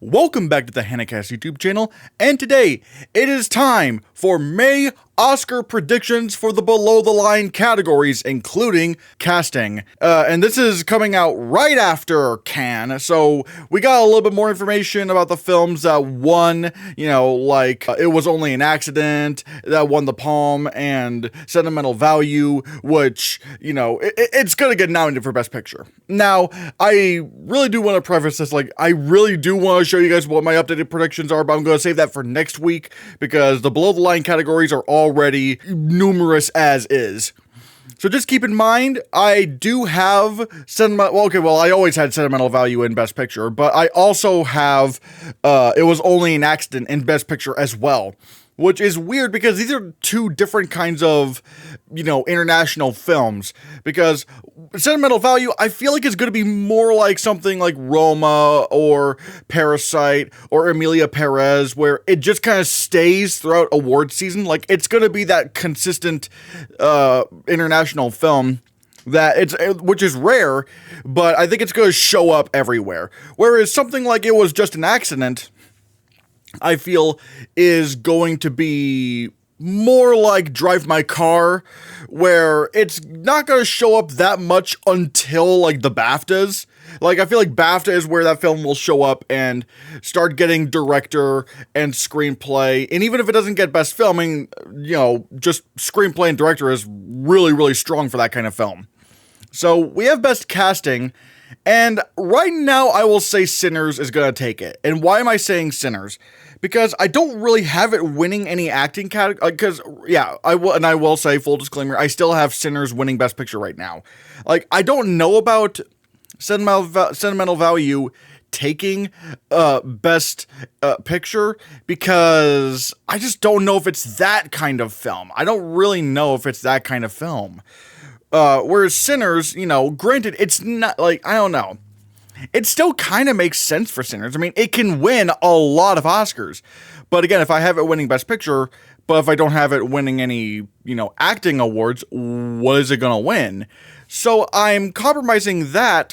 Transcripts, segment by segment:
Welcome back to the Hannahcast YouTube channel, and today it is time for May Oscar predictions for the below-the-line categories, including casting. And this is coming out right after Cannes, so we got a little bit more information about the films that won, like It Was Only an Accident, that won the Palm, and Sentimental Value, which, it's gonna get nominated for Best Picture. Now, I really do want to preface this, I really do want to show you guys what my updated predictions are, but I'm going to save that for next week, because the below-the-line categories are already numerous as is. So just keep in mind, I do have I always had Sentimental Value in Best Picture, but I also have It Was Only an Accident in Best Picture as well. Which is weird because these are two different kinds of, international films. Because Sentimental Value, I feel like it's going to be more like something like Roma or Parasite or Emilia Perez, where it just kind of stays throughout award season. Like, it's going to be that consistent international film which is rare, but I think it's going to show up everywhere. Whereas something like It Was Just an Accident, I feel, is going to be more like Drive My Car, where it's not going to show up that much until, the BAFTAs. I feel like BAFTA is where that film will show up and start getting director and screenplay. And even if it doesn't get best filming, just screenplay and director is really, really strong for that kind of film. So we have best casting. And right now, I will say Sinners is going to take it. And why am I saying Sinners? Because I don't really have it winning any acting category. Because, I will say, full disclaimer, I still have Sinners winning Best Picture right now. I don't know about Sentimental Value taking Best Picture, because I just don't know if it's that kind of film. I don't really know if it's that kind of film. Whereas Sinners, granted, it's not, I don't know. It still kind of makes sense for Sinners. I mean, it can win a lot of Oscars. But again, if I have it winning Best Picture, but if I don't have it winning any, acting awards, what is it going to win? So I'm compromising for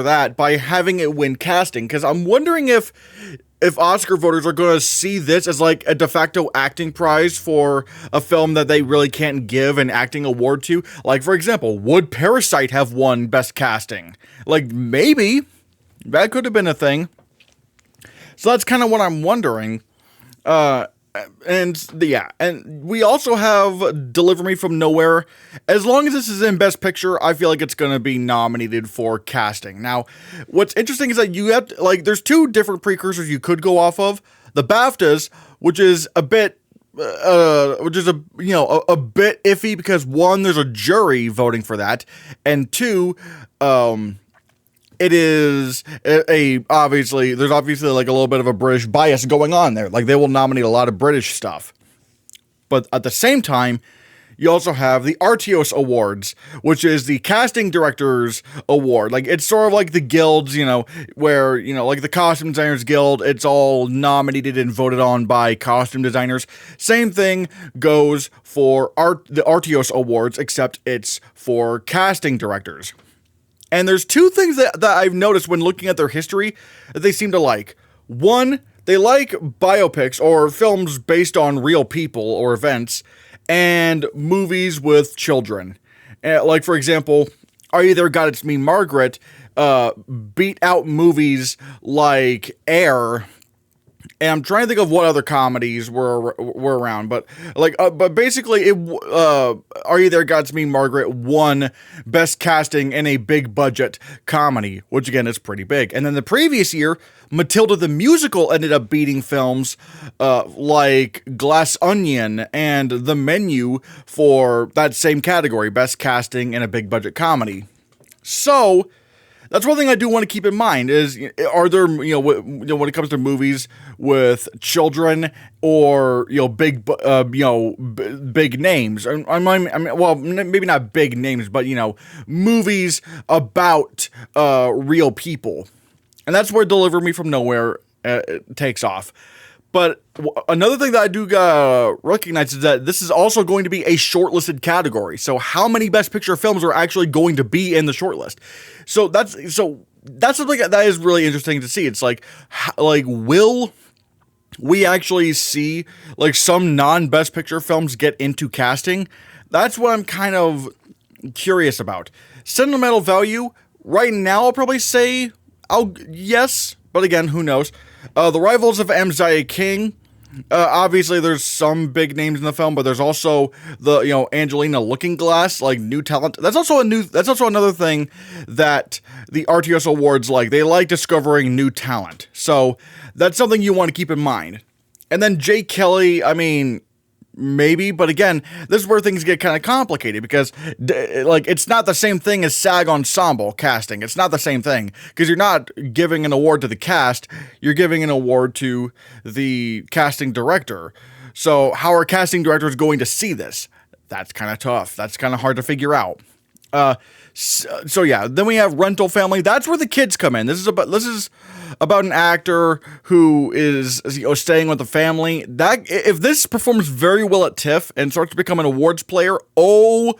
that by having it win casting, because I'm wondering if Oscar voters are going to see this as a de facto acting prize for a film that they really can't give an acting award to. For example, would Parasite have won Best Casting? Maybe. That could have been a thing. So that's kind of what I'm wondering. And we also have Deliver Me From Nowhere. As long as this is in Best Picture, I feel like it's going to be nominated for casting. Now, what's interesting is that you have there's two different precursors you could go off of. The BAFTAs, which is a bit a bit iffy, because one, there's a jury voting for that, and two, it is obviously there's a little bit of a British bias going on there. They will nominate a lot of British stuff. But at the same time, you also have the Artios Awards, which is the Casting Directors Award. It's sort of like the guilds, where, the Costume Designers Guild, it's all nominated and voted on by costume designers. Same thing goes for the Artios Awards, except it's for casting directors. And there's two things that I've noticed when looking at their history that they seem to like. One, they like biopics or films based on real people or events, and movies with children. For example, Are You There, God, It's Me, Margaret beat out movies like Air. And I'm trying to think of what other comedies were around, but basically, Are You There, God, It's Me, Margaret won Best Casting in a big budget comedy, which again is pretty big. And then the previous year, Matilda the Musical ended up beating films like Glass Onion and The Menu for that same category, Best Casting in a big budget comedy. So that's one thing I do want to keep in mind is, are there, when it comes to movies with children or, big names, maybe not big names, but, movies about real people. And that's where Deliver Me From Nowhere takes off. But another thing that I do recognize is that this is also going to be a shortlisted category. So how many Best Picture films are actually going to be in the shortlist? So that's something that is really interesting to see. It's like, will we actually see like some non-Best Picture films get into casting? That's what I'm kind of curious about. Sentimental value, right now I'll probably say yes, but again, who knows? The Rivals of M. Zaya King. Obviously, there's some big names in the film, but there's also the Angelina Looking Glass, like new talent. That's also another thing that the RTS Awards like. They like discovering new talent, so that's something you want to keep in mind. And then Jay Kelly, I mean, maybe, but again, this is where things get kind of complicated because, like, it's not the same thing as SAG Ensemble casting. It's not the same thing because you're not giving an award to the cast, you're giving an award to the casting director. So how are casting directors going to see this? That's kind of tough. That's kind of hard to figure out. So yeah, then we have Rental Family. That's where the kids come in. This is about an actor who is staying with the family. That if this performs very well at TIFF and starts to become an awards player, it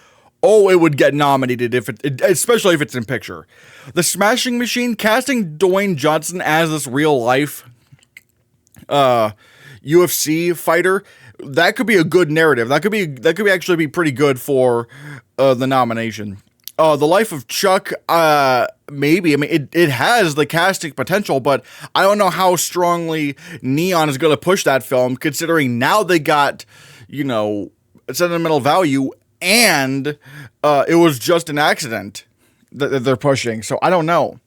would get nominated especially if it's in picture. The Smashing Machine, casting Dwayne Johnson as this real life UFC fighter, that could be a good narrative. That could actually be pretty good for the nomination. The Life of Chuck, maybe. I mean, it has the casting potential, but I don't know how strongly Neon is going to push that film, considering now they got, sentimental value, and it was just an accident that they're pushing. So I don't know.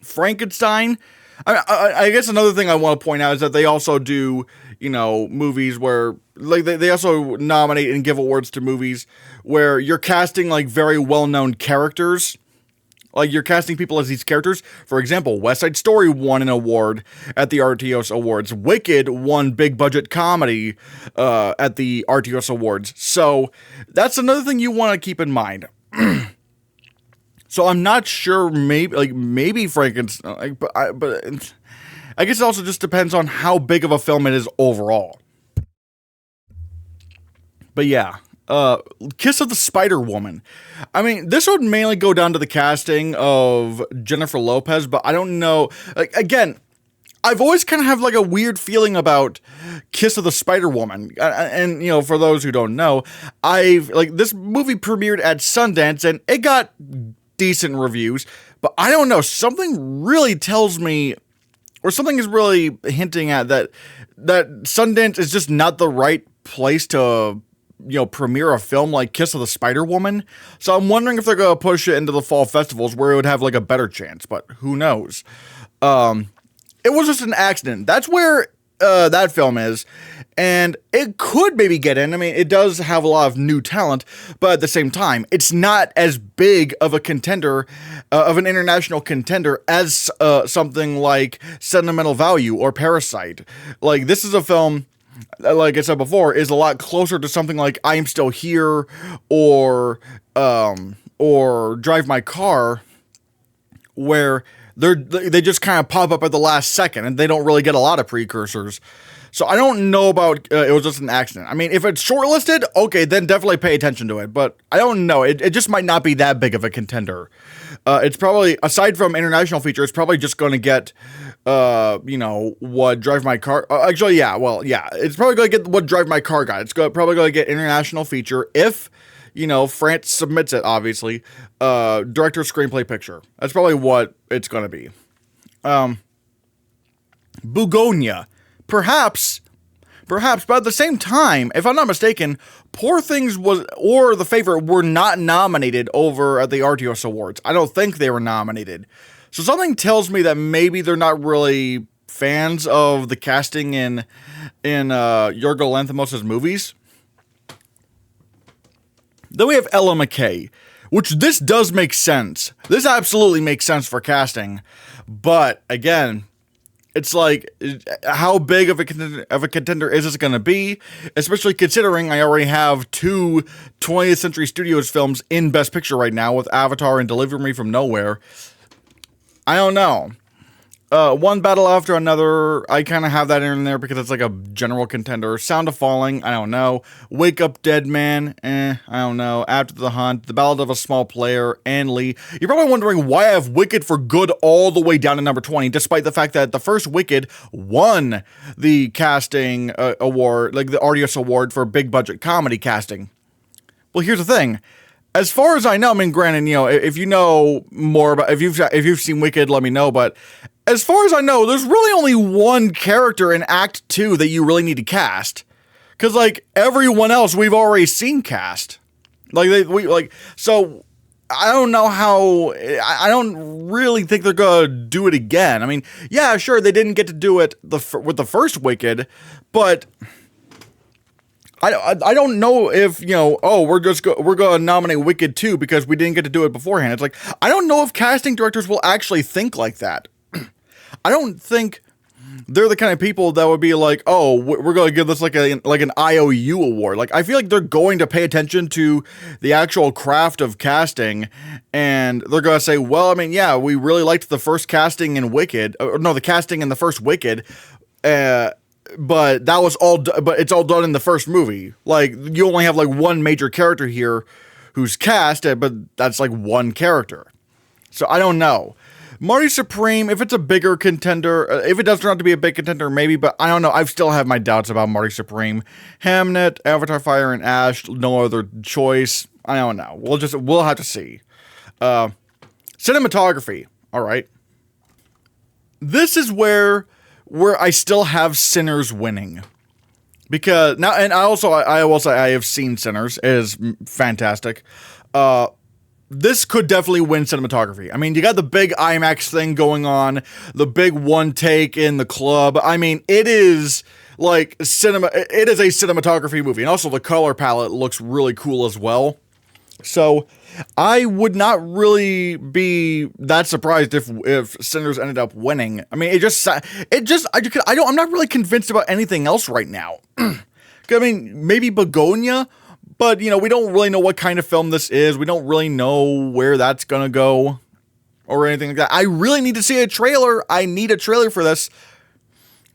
Frankenstein, I guess another thing I want to point out is that they also do, movies where, like, they also nominate and give awards to movies where you're casting, like, very well-known characters. Like, you're casting people as these characters. For example, West Side Story won an award at the RTS Awards. Wicked won Big Budget Comedy at the RTS Awards. So, that's another thing you want to keep in mind. So, I'm not sure, maybe Frankenstein, but I guess it also just depends on how big of a film it is overall. But yeah, Kiss of the Spider Woman. I mean, this would mainly go down to the casting of Jennifer Lopez, but I don't know. Like, again, I've always kind of have like a weird feeling about Kiss of the Spider Woman. And for those who don't know, this movie premiered at Sundance and it got decent reviews, but I don't know, something really tells me, or something is really hinting at that Sundance is just not the right place to premiere a film like Kiss of the Spider Woman. So I'm wondering if they're going to push it into the fall festivals where it would have like a better chance, but who knows? It was just an accident. That's where that film is, and it could maybe get in. I mean, it does have a lot of new talent, but at the same time, it's not as big of a contender, of an international contender as something like Sentimental Value or Parasite. Like, this is a film, like I said before, is a lot closer to something like I Am Still Here or Drive My Car, where they just kind of pop up at the last second and they don't really get a lot of precursors. So I don't know about it was just an accident. I mean, if it's shortlisted, okay, then definitely pay attention to it. But I don't know. It just might not be that big of a contender. It's probably, aside from international feature, it's probably just going to get, what Drive My Car. It's probably going to get what Drive My Car got. It's probably going to get international feature if, France submits it, obviously. Director, screenplay, picture. That's probably what it's going to be. Bugonia. Perhaps, but at the same time, if I'm not mistaken, Poor Things or The Favorite were not nominated over at the RTS Awards. I don't think they were nominated. So something tells me that maybe they're not really fans of the casting in Yorgos Lanthimos' movies. Then we have Ella McKay, which this does make sense. This absolutely makes sense for casting. But again, it's like, how big of a contender is this going to be? Especially considering I already have two 20th Century Studios films in Best Picture right now with Avatar and Deliver Me from Nowhere. I don't know. One battle after another. I kind of have that in there because it's like a general contender. Sound of Falling, I don't know. Wake Up Dead Man, I don't know. After the Hunt, The Ballad of a Small Player, and Lee. You're probably wondering why I have Wicked for Good all the way down to number 20, despite the fact that the first Wicked won the casting award, like the Artios Award for big budget comedy casting. Well, here's the thing. As far as I know, I mean, granted, if you know more about, if you've seen Wicked, let me know, but as far as I know, there's really only one character in Act 2 that you really need to cast. Because, like, everyone else we've already seen cast. So, I don't know how, I don't really think they're gonna do it again. I mean, yeah, sure, they didn't get to do it with the first Wicked, but I don't know if, we're going to nominate Wicked 2 because we didn't get to do it beforehand. It's like, I don't know if casting directors will actually think like that. I don't think they're the kind of people that would be like, oh, we're going to give this like an IOU award. Like, I feel like they're going to pay attention to the actual craft of casting, and they're going to say, well, I mean, yeah, we really liked the first casting in Wicked. The casting in the first Wicked, but that was but it's all done in the first movie. Like, you only have like one major character here who's cast, but that's like one character. So I don't know. Marty Supreme, if it's a bigger contender, if it does turn out to be a big contender, maybe, but I don't know. I still have my doubts about Marty Supreme. Hamnet, Avatar Fire and Ash, no other choice. I don't know. We'll have to see. Cinematography. All right. This is where I still have Sinners winning. Because now, and I will say I have seen Sinners. It is fantastic. This could definitely win cinematography. I mean, you got the big IMAX thing going on, the big one take in the club. I mean, it is like it is a cinematography movie. And also the color palette looks really cool as well. So I would not really be that surprised if Sinners ended up winning. I mean, I'm not really convinced about anything else right now. I mean, maybe Begonia. But, we don't really know what kind of film this is. We don't really know where that's going to go or anything like that. I really need to see a trailer. I need a trailer for this.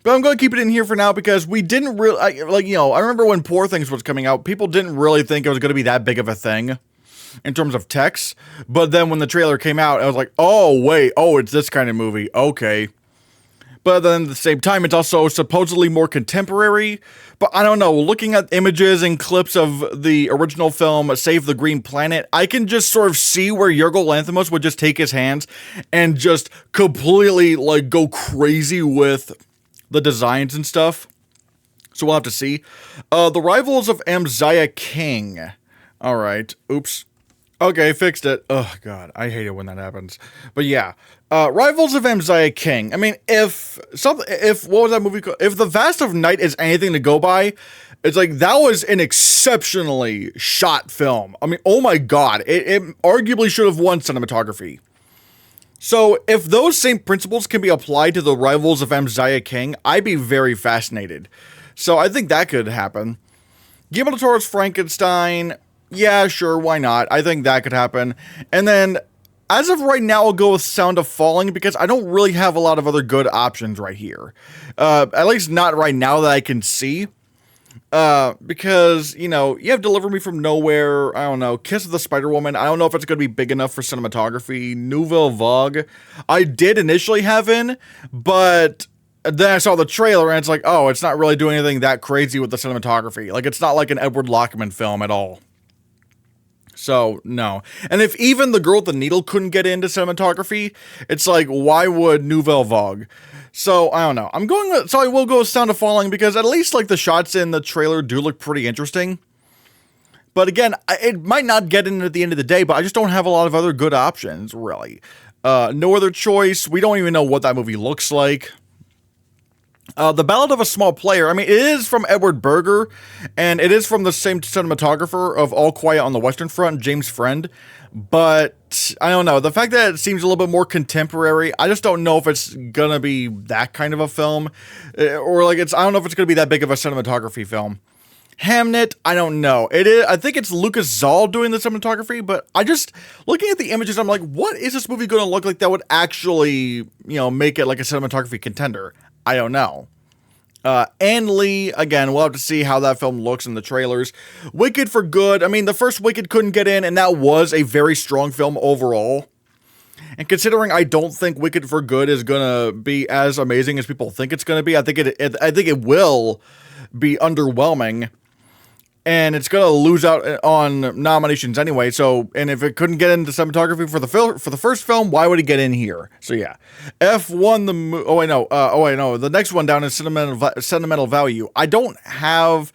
But I'm going to keep it in here for now because we didn't really, I remember when Poor Things was coming out, people didn't really think it was going to be that big of a thing in terms of text. But then when the trailer came out, I was like, oh, wait, it's this kind of movie. Okay. But then at the same time, it's also supposedly more contemporary. But I don't know, looking at images and clips of the original film, Save the Green Planet, I can just sort of see where Yorgos Lanthimos would just take his hands and just completely, like, go crazy with the designs and stuff. So we'll have to see. The Rivals of Amziah King. All right. Oops. Okay, fixed it. Oh, God. I hate it when that happens. But yeah. Rivals of Amziah King. I mean, what was that movie called? If The Vast of Night is anything to go by, it's like, that was an exceptionally shot film. I mean, oh my God. It arguably should have won cinematography. So, if those same principles can be applied to The Rivals of Amziah King, I'd be very fascinated. So, I think that could happen. Guillermo del Toro's Frankenstein. Yeah, sure, why not? I think that could happen. And then, as of right now, I'll go with Sound of Falling because I don't really have a lot of other good options right here. At least not right now that I can see. Because, you have Deliver Me From Nowhere, I don't know, Kiss of the Spider-Woman, I don't know if it's going to be big enough for cinematography, Nouvelle Vague, I did initially have in, but then I saw the trailer and it's like, oh, it's not really doing anything that crazy with the cinematography. Like, it's not like an Edward Lockman film at all. So, no. And if even The Girl with the Needle couldn't get into cinematography, it's like, why would Nouvelle Vague? So, I don't know. I will go with Sound of Falling because at least, like, the shots in the trailer do look pretty interesting. But again, it might not get in at the end of the day, but I just don't have a lot of other good options, really. No Other Choice. We don't even know what that movie looks like. The Ballad of a Small Player, I mean, it is from Edward Berger, and it is from the same cinematographer of All Quiet on the Western Front, James Friend, but I don't know, the fact that it seems a little bit more contemporary, I just don't know if it's gonna be that kind of a film, or like I don't know if it's gonna be that big of a cinematography film. Hamnet, I don't know. It is. I think it's Lucas Zoll doing the cinematography, but I just looking at the images, I'm like, what is this movie going to look like that would actually, make it like a cinematography contender? I don't know. And Lee, again, we'll have to see how that film looks in the trailers. Wicked for Good. I mean, the first Wicked couldn't get in, and that was a very strong film overall. And considering I don't think Wicked for Good is gonna be as amazing as people think it's gonna be, I think it will be underwhelming. And it's gonna lose out on nominations anyway. So, and if it couldn't get into cinematography for the first film, why would it get in here? So yeah, F won the. The next one down is sentimental value. I don't have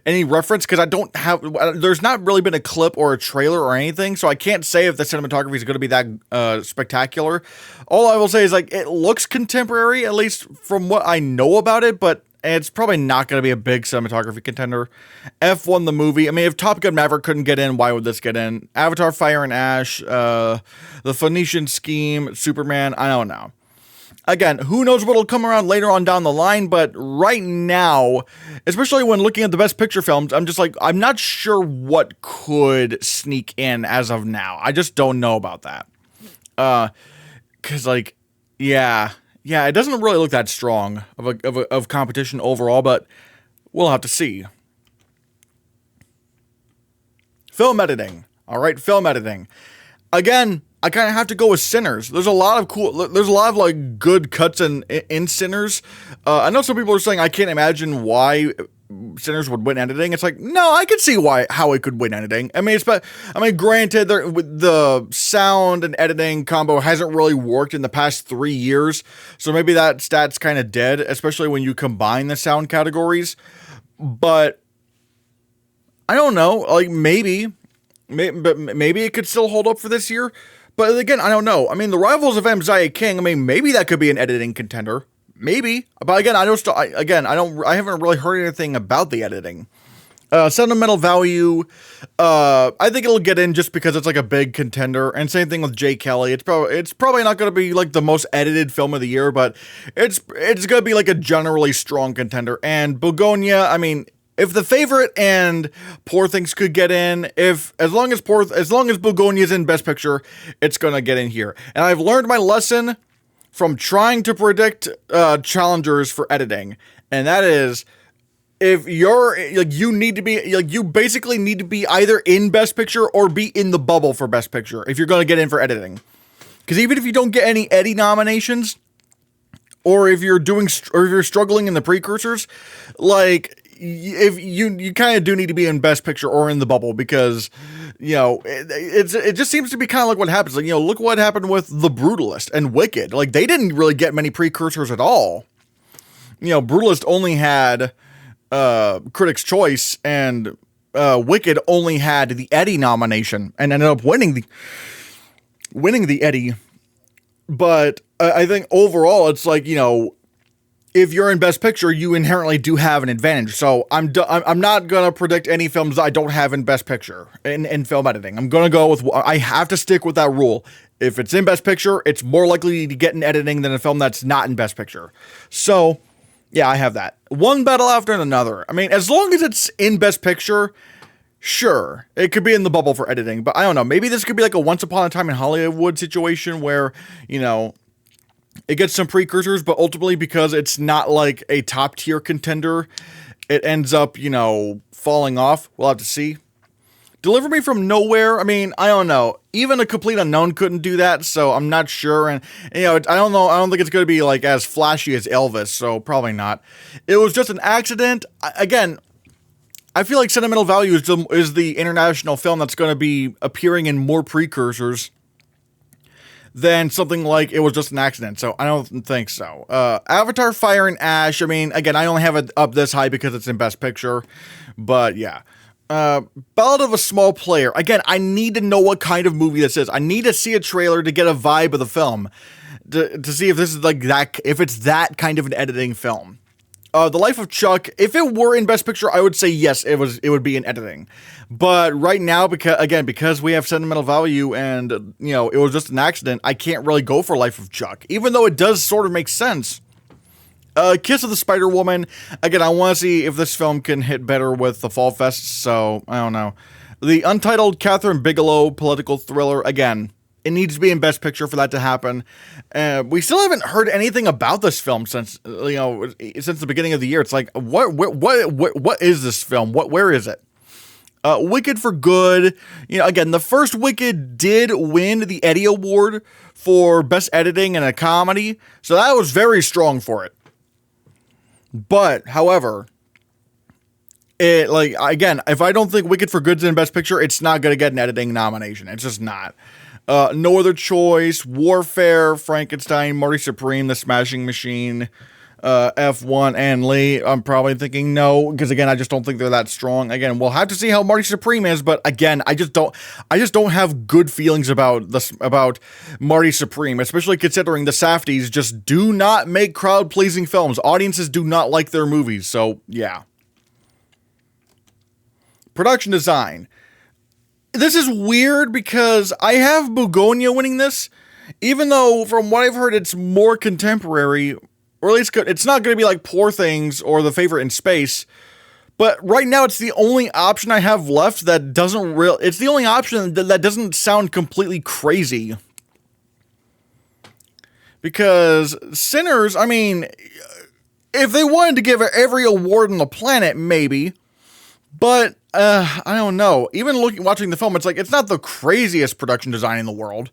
any reference because I don't have. There's not really been a clip or a trailer or anything, so I can't say if the cinematography is going to be that spectacular. All I will say is like it looks contemporary, at least from what I know about it, but it's probably not going to be a big cinematography contender. F1 the movie. I mean, if Top Gun Maverick couldn't get in, why would this get in? Avatar Fire and Ash, The Phoenician Scheme, Superman, I don't know. Again, who knows what'll come around later on down the line, but right now, especially when looking at the Best Picture films, I'm just like, I'm not sure what could sneak in as of now. I just don't know about that. Because, like, yeah, it doesn't really look that strong of competition overall, but we'll have to see. Film editing. All right, film editing. Again, I kind of have to go with Sinners. There's a lot of like good cuts in Sinners. I know some people are saying I can't imagine why Sinners would win editing. It's like, no, I can see how it could win editing. I mean, granted, the sound and editing combo hasn't really worked in the past 3 years, so maybe that stat's kind of dead, especially when you combine the sound categories. But I don't know, like maybe it could still hold up for this year. But again, I don't know. I mean, The Rivals of M. Zaya King. I mean, maybe that could be an editing contender. Maybe, but again, I haven't really heard anything about the editing. Sentimental value, I think it'll get in just because it's like a big contender, and same thing with Jay Kelly. It's probably not going to be like the most edited film of the year, but it's going to be like a generally strong contender. And Begonia, I mean, if The Favorite and Poor Things could get in, as long as Begonia's in Best Picture, it's going to get in here. And I've learned my lesson from trying to predict challengers for editing, and that is, if you're like, you basically need to be either in Best Picture or be in the bubble for Best Picture if you're going to get in for editing. Because even if you don't get any Eddie nominations, or if you're struggling in the precursors, like, if you kind of do need to be in Best Picture or in the bubble, because it just seems to be kind of like what happens. Like, look what happened with The Brutalist and Wicked. Like, they didn't really get many precursors at all. Brutalist only had Critics' Choice, and Wicked only had the Eddie nomination and ended up winning the Eddie. But I think overall, it's like, if you're in Best Picture, you inherently do have an advantage. So I'm not going to predict any films that I don't have in Best Picture in film editing. I'm going to go with, I have to stick with that rule. If it's in Best Picture, it's more likely to get in editing than a film that's not in Best Picture. So, yeah, I have that. One battle after another. I mean, as long as it's in Best Picture, sure, it could be in the bubble for editing. But I don't know. Maybe this could be like a Once Upon a Time in Hollywood situation where, it gets some precursors, but ultimately, because it's not like a top tier contender, it ends up, falling off. We'll have to see. Deliver Me From Nowhere. I mean, I don't know. Even A Complete Unknown couldn't do that, so I'm not sure. And, I don't know. I don't think it's going to be like as flashy as Elvis, so probably not. It was just an accident. Again, I feel like Sentimental Value is the international film that's going to be appearing in more precursors than something like It Was Just an Accident. So I don't think so. Avatar Fire and Ash. I mean, again, I only have it up this high because it's in Best Picture. But yeah. Ballad of a Small Player. Again, I need to know what kind of movie this is. I need to see a trailer to get a vibe of the film. To see if this is like that, if it's that kind of an editing film. The Life of Chuck, if it were in Best Picture, I would say yes, it would be in editing. But right now, because we have Sentimental Value and, It Was Just an Accident, I can't really go for Life of Chuck, even though it does sort of make sense. Kiss of the Spider Woman. Again, I want to see if this film can hit better with the Fall Fest, so I don't know. The untitled Catherine Bigelow political thriller. Again, it needs to be in Best Picture for that to happen. We still haven't heard anything about this film since the beginning of the year. It's like, what is this film? Where is it? Wicked for Good. Again, the first Wicked did win the Eddie Award for Best Editing in a Comedy, so that was very strong for it. But, however, again, if I don't think Wicked for Good's in Best Picture, it's not going to get an editing nomination. It's just not. No Other Choice, Warfare, Frankenstein, Marty Supreme, The Smashing Machine, F1, and Lee. I'm probably thinking no, because again, I just don't think they're that strong. Again, we'll have to see how Marty Supreme is, but again, I just don't have good feelings about Marty Supreme, especially considering the Safdies just do not make crowd-pleasing films. Audiences do not like their movies, so yeah. Production design. This is weird because I have Bugonia winning this, even though from what I've heard, it's more contemporary, or at least it's not going to be like Poor Things or The Favorite in Space. But right now, it's the only option I have left that doesn't it's the only option that doesn't sound completely crazy. Because Sinners, I mean, if they wanted to give every award on the planet, maybe. But, I don't know. Even watching the film, it's like, it's not the craziest production design in the world.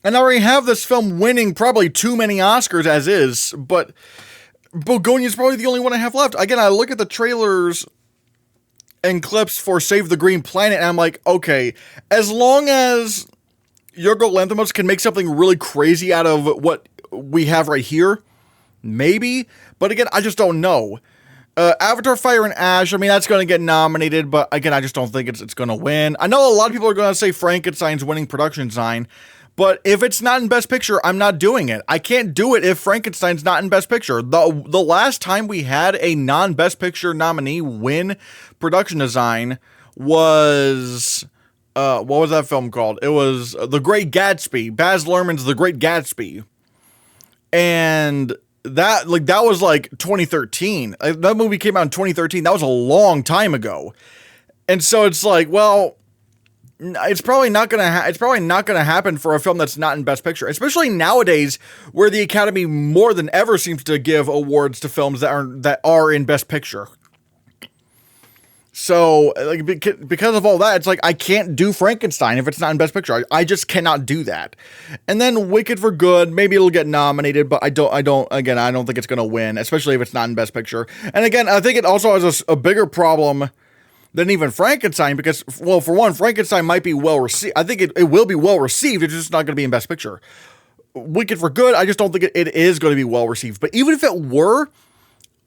And I already have this film winning probably too many Oscars as is, but Bugonia is probably the only one I have left. Again, I look at the trailers and clips for Save the Green Planet, and I'm like, okay, as long as Yorgos Lanthimos can make something really crazy out of what we have right here, maybe. But again, I just don't know. Avatar Fire and Ash, I mean, that's going to get nominated, but again, I just don't think it's going to win. I know a lot of people are going to say Frankenstein's winning production design, but if it's not in Best Picture, I'm not doing it. I can't do it if Frankenstein's not in Best Picture. The last time we had a non-Best Picture nominee win production design was... what was that film called? It was The Great Gatsby. Baz Luhrmann's The Great Gatsby. And... that was like 2013. That movie came out in 2013. That was a long time ago. And so it's like, well, it's probably not going to happen for a film that's not in Best Picture, especially nowadays where the Academy more than ever seems to give awards to films that are in Best Picture. So, like, because of all that, it's like, I can't do Frankenstein if it's not in Best Picture. I just cannot do that. And then Wicked for Good, maybe it'll get nominated, but I don't think it's going to win, especially if it's not in Best Picture. And again, I think it also has a bigger problem than even Frankenstein, because, well, for one, Frankenstein might be well received. I think it will be well received, it's just not going to be in Best Picture. Wicked for Good, I just don't think it is going to be well received. But even if it were,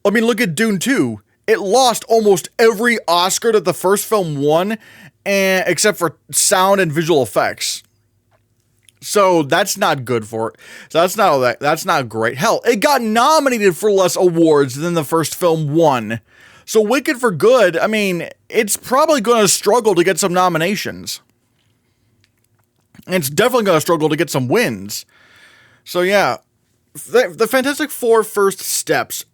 I mean, look at Dune 2. It lost almost every Oscar that the first film won, except for sound and visual effects. So that's not good for it. So that's not great. Hell, it got nominated for less awards than the first film won. So Wicked for Good, I mean, it's probably going to struggle to get some nominations. And it's definitely going to struggle to get some wins. So yeah, the Fantastic Four First Steps.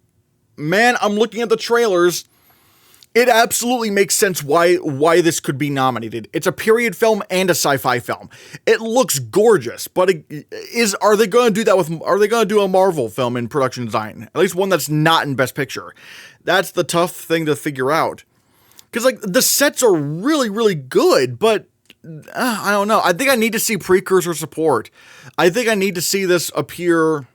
Man, I'm looking at the trailers. It absolutely makes sense why this could be nominated. It's a period film and a sci-fi film. It looks gorgeous, but are they going to do that are they going to do a Marvel film in production design? At least one that's not in Best Picture. That's the tough thing to figure out. Because, like, the sets are really, really good, but I don't know. I think I need to see precursor support. I think I need to see this appear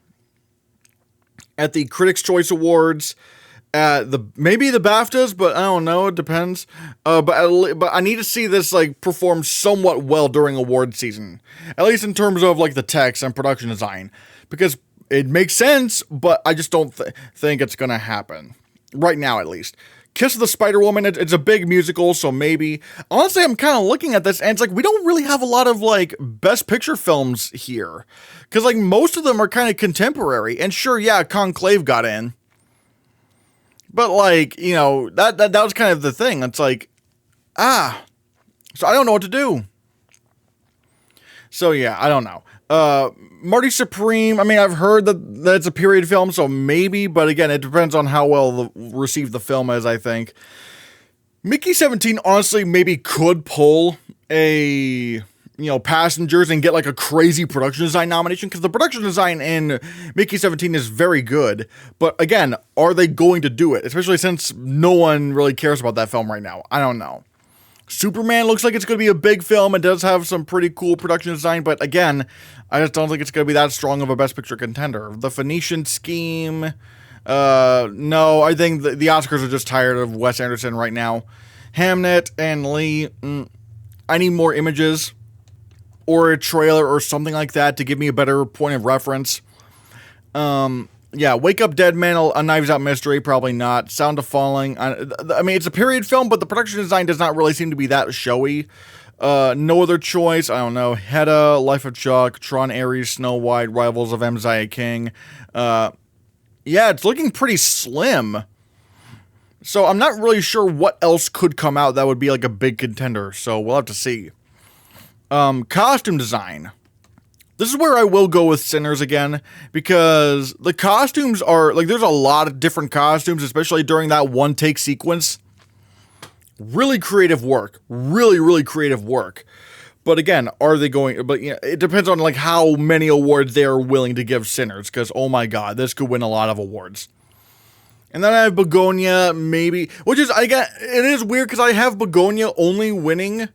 at the Critics' Choice Awards, at maybe the BAFTAs, but I don't know, it depends. But I need to see this, like, perform somewhat well during award season, at least in terms of, like, the text and production design, because it makes sense, but I just don't think it's gonna happen right now, at least. Kiss of the Spider Woman, it's a big musical, so maybe. Honestly, I'm kind of looking at this, and it's like, we don't really have a lot of, like, Best Picture films here. Because, like, most of them are kind of contemporary. And sure, yeah, Conclave got in. But, like, you know, that was kind of the thing. It's like, so I don't know what to do. So, yeah, I don't know. Marty Supreme, I mean, I've heard that it's a period film, so maybe, but again, it depends on how well received the film is, I think. Mickey 17 honestly maybe could pull a, Passengers and get like a crazy production design nomination, because the production design in Mickey 17 is very good. But again, are they going to do it? Especially since no one really cares about that film right now. I don't know. Superman looks like it's going to be a big film. It does have some pretty cool production design, but again, I just don't think it's going to be that strong of a Best Picture contender. The Phoenician Scheme, no, I think the Oscars are just tired of Wes Anderson right now. Hamnet and Lee, I need more images or a trailer or something like that to give me a better point of reference. Yeah, Wake Up Dead Man, a Knives Out mystery, probably not. Sound of Falling, I mean, it's a period film, but the production design does not really seem to be that showy. No Other Choice, I don't know. Hedda, Life of Chuck, Tron Ares, Snow White, Rivals of Mziah King. Yeah, it's looking pretty slim. So I'm not really sure what else could come out that would be like a big contender, so we'll have to see. Costume design. This is where I will go with Sinners again, because the costumes are, like, there's a lot of different costumes, especially during that one-take sequence. Really creative work. Really, really creative work. But again, are they going, but it depends on, like, how many awards they are willing to give Sinners, because, oh my god, this could win a lot of awards. And then I have Begonia, maybe, which is, it is weird, because I have Begonia only winning,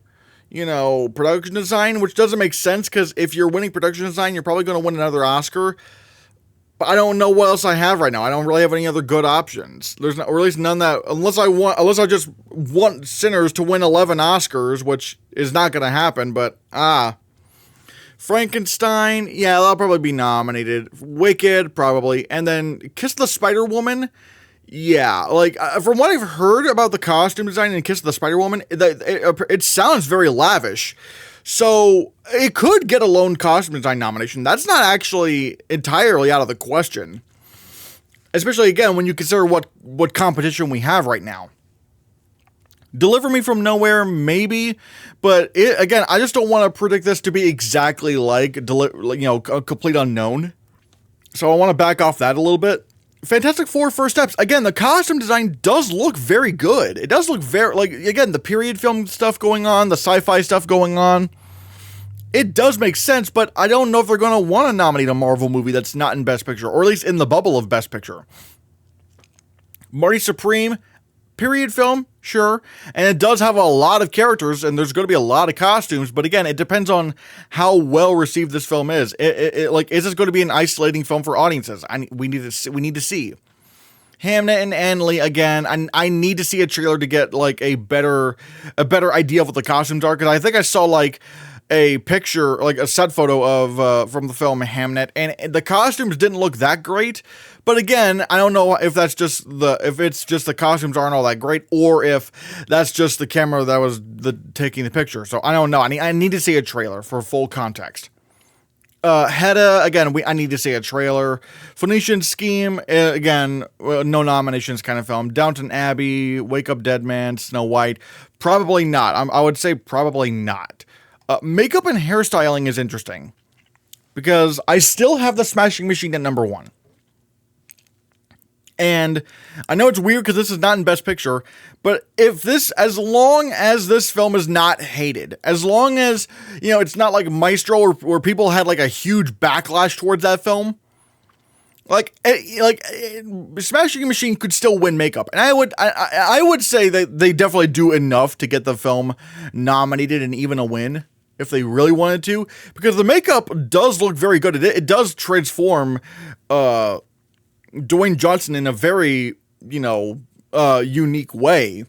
production design, which doesn't make sense, because if you're winning production design, you're probably going to win another Oscar. But I don't know what else I have right now. I don't really have any other good options. There's not, or at least none that, unless I just want Sinners to win 11 Oscars, which is not going to happen, but, Frankenstein, yeah, that'll probably be nominated. Wicked, probably. And then Kiss the Spider-Woman, yeah, like, from what I've heard about the costume design in Kiss of the Spider-Woman, it sounds very lavish. So, it could get a lone costume design nomination. That's not actually entirely out of the question. Especially, again, when you consider what competition we have right now. Deliver Me From Nowhere, maybe. But, again, I just don't want to predict this to be exactly like, a complete unknown. So, I want to back off that a little bit. Fantastic Four First Steps. Again, the costume design does look very good. It does look very, like, again, the period film stuff going on, the sci-fi stuff going on. It does make sense, but I don't know if they're going to want to nominate a Marvel movie that's not in Best Picture, or at least in the bubble of Best Picture. Marty Supreme, period film, sure. And it does have a lot of characters, and there's going to be a lot of costumes, but again, it depends on how well received this film is. Is this going to be an isolating film for audiences? We need to see. Hamnet and Anley, again, I need to see a trailer to get, like, a better idea of what the costumes are, because I think I saw, like, a picture, like a set photo of from the film Hamnet, and the costumes didn't look that great. But again, I don't know if it's just the costumes aren't all that great, or if that's just the camera that was taking the picture. So I don't know. I need to see a trailer for full context. Hedda, again, I need to see a trailer. Phoenician Scheme, again, no nominations kind of film. Downton Abbey, Wake Up Dead Man, Snow White, probably not. I would say probably not. Makeup and hairstyling is interesting, because I still have The Smashing Machine at number 1. And I know it's weird because this is not in Best Picture, but as long as this film is not hated, as long as, it's not like Maestro where people had like a huge backlash towards that film, Smashing Machine could still win makeup. And I would say that they definitely do enough to get the film nominated and even a win, if they really wanted to, because the makeup does look very good. It does transform Dwayne Johnson in a very, unique way.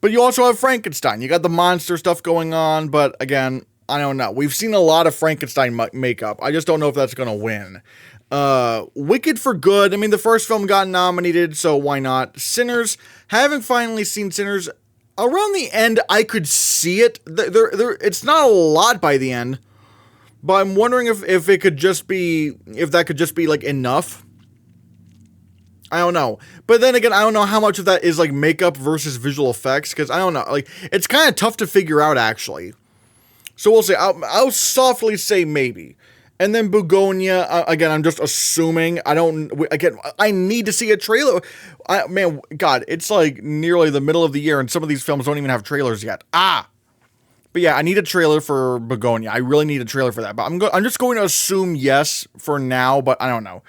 But you also have Frankenstein. You got the monster stuff going on, but again, I don't know. We've seen a lot of Frankenstein makeup. I just don't know if that's going to win. Wicked for Good. I mean, the first film got nominated, so why not? Sinners. Having finally seen Sinners, around the end, I could see it. It's not a lot by the end, but I'm wondering if that could just be like enough. I don't know. But then again, I don't know how much of that is like makeup versus visual effects, because I don't know. Like, it's kind of tough to figure out, actually. So we'll see. I'll softly say maybe. And then Begonia, again, I'm just assuming. I need to see a trailer. Man, God, it's like nearly the middle of the year, and some of these films don't even have trailers yet. But yeah, I need a trailer for Begonia. I really need a trailer for that. But I'm just going to assume yes for now, but I don't know.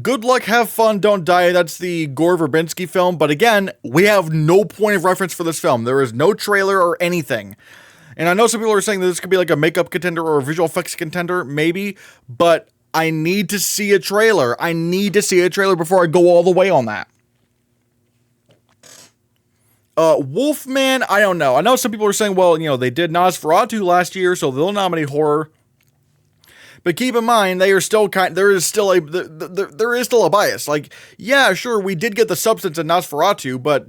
Good luck, have fun, don't die. That's the Gore Verbinski film. But again, we have no point of reference for this film. There is no trailer or anything. And I know some people are saying that this could be like a makeup contender or a visual effects contender, maybe. But I need to see a trailer. I need to see a trailer before I go all the way on that. Wolfman, I don't know. I know some people are saying, well, they did Nosferatu last year, so they'll nominate horror. But keep in mind, there is still a bias. Like, yeah, sure, we did get the substance in Nosferatu, but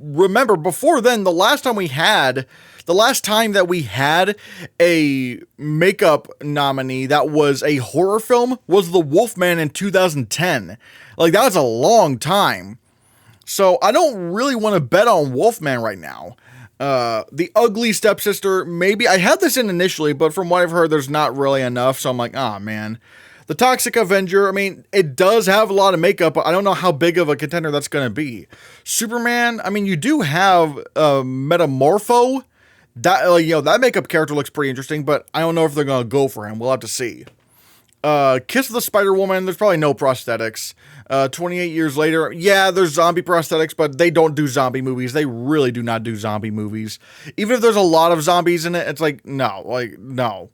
remember, before then, the last time that we had a makeup nominee that was a horror film was The Wolfman in 2010. Like, that was a long time. So I don't really want to bet on Wolfman right now. The Ugly Stepsister, maybe. I had this in initially, but from what I've heard, there's not really enough. So I'm like, man. The Toxic Avenger, I mean, it does have a lot of makeup, but I don't know how big of a contender that's going to be. Superman, I mean, you do have Metamorpho. That makeup character looks pretty interesting, but I don't know if they're going to go for him. We'll have to see. Kiss of the Spider-Woman, there's probably no prosthetics. 28 years later, yeah, there's zombie prosthetics, but they don't do zombie movies. They really do not do zombie movies. Even if there's a lot of zombies in it, it's like, no.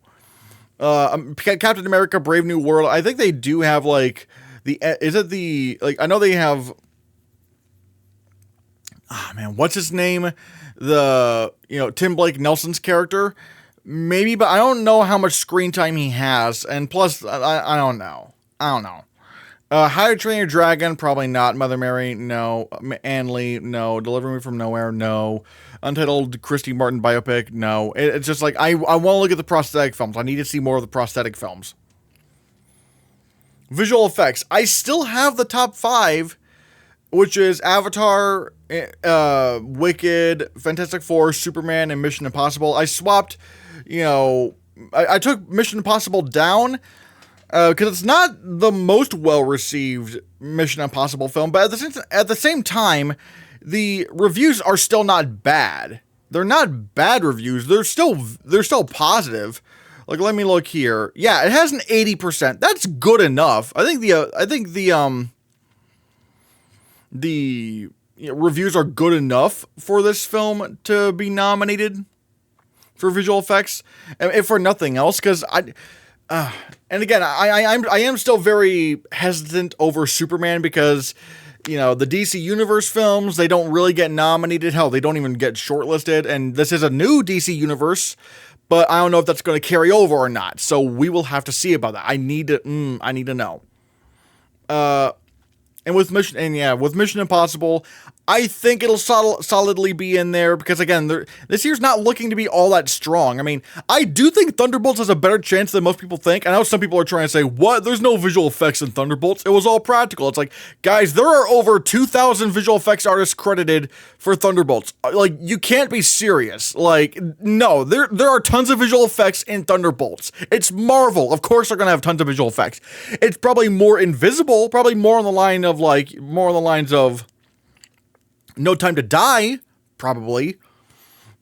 Captain America, Brave New World, I think they do have, I know they have, what's his name? Tim Blake Nelson's character. Maybe, but I don't know how much screen time he has, and plus, I don't know. How to Train Your Dragon, probably not. Mother Mary, no. Anne Lee, no. Deliver Me From Nowhere, no. Untitled Christy Martin biopic, no. It's just like, I want to look at the prosthetic films. I need to see more of the prosthetic films. Visual effects. I still have the top 5, which is Avatar, Wicked, Fantastic Four, Superman, and Mission Impossible. I swapped, I took Mission Impossible down, because it's not the most well-received Mission Impossible film, but at the same time, the reviews are still not bad. They're not bad reviews. They're still positive. Like, let me look here. Yeah, it has an 80%. That's good enough. I think the reviews are good enough for this film to be nominated for visual effects, and if for nothing else, because and again, I am still very hesitant over Superman because, the DC Universe films, they don't really get nominated. Hell, they don't even get shortlisted. And this is a new DC Universe, but I don't know if that's going to carry over or not. So we will have to see about that. I need to know. And with Mission Impossible, I think it'll solidly be in there because, again, this year's not looking to be all that strong. I mean, I do think Thunderbolts has a better chance than most people think. I know some people are trying to say, what? There's no visual effects in Thunderbolts. It was all practical. It's like, guys, there are over 2,000 visual effects artists credited for Thunderbolts. Like, you can't be serious. Like, no, there are tons of visual effects in Thunderbolts. It's Marvel. Of course they're going to have tons of visual effects. It's probably more invisible, probably more on the lines of No Time to Die, probably.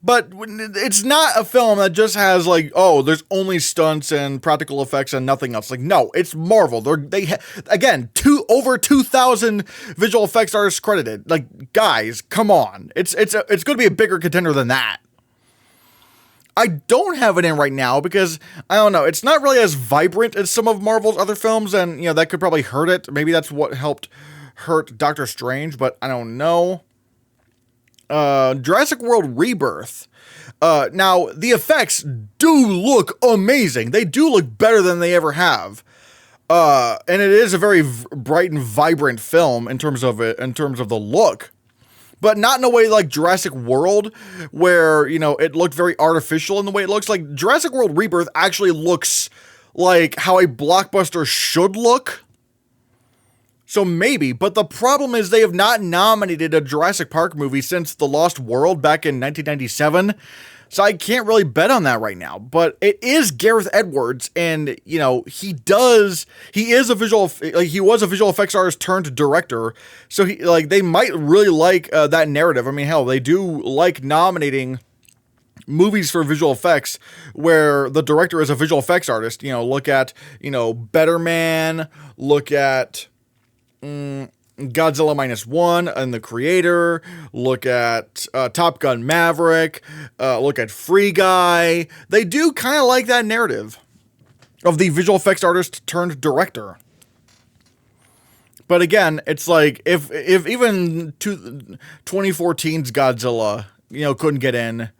But it's not a film that just has there's only stunts and practical effects and nothing else. Like, no, it's Marvel. Again, over 2,000 visual effects artists credited. Like, guys, come on. It's going to be a bigger contender than that. I don't have it in right now because, I don't know, it's not really as vibrant as some of Marvel's other films, and, that could probably hurt it. Maybe that's what helped hurt Doctor Strange, but I don't know. Jurassic World Rebirth. Now, the effects do look amazing. They do look better than they ever have. And it is a very bright and vibrant film in terms of the look. But not in a way like Jurassic World, where, it looked very artificial in the way it looks. Like, Jurassic World Rebirth actually looks like how a blockbuster should look. So maybe, but the problem is they have not nominated a Jurassic Park movie since The Lost World back in 1997. So I can't really bet on that right now, but it is Gareth Edwards, and he was a visual effects artist turned director. So they might really like that narrative. I mean, hell, they do like nominating movies for visual effects where the director is a visual effects artist. Look at Better Man, look at Godzilla -1 and The Creator, look at Top Gun Maverick, look at Free Guy. They do kind of like that narrative of the visual effects artist turned director. But again, it's like if even 2014's Godzilla, couldn't get in.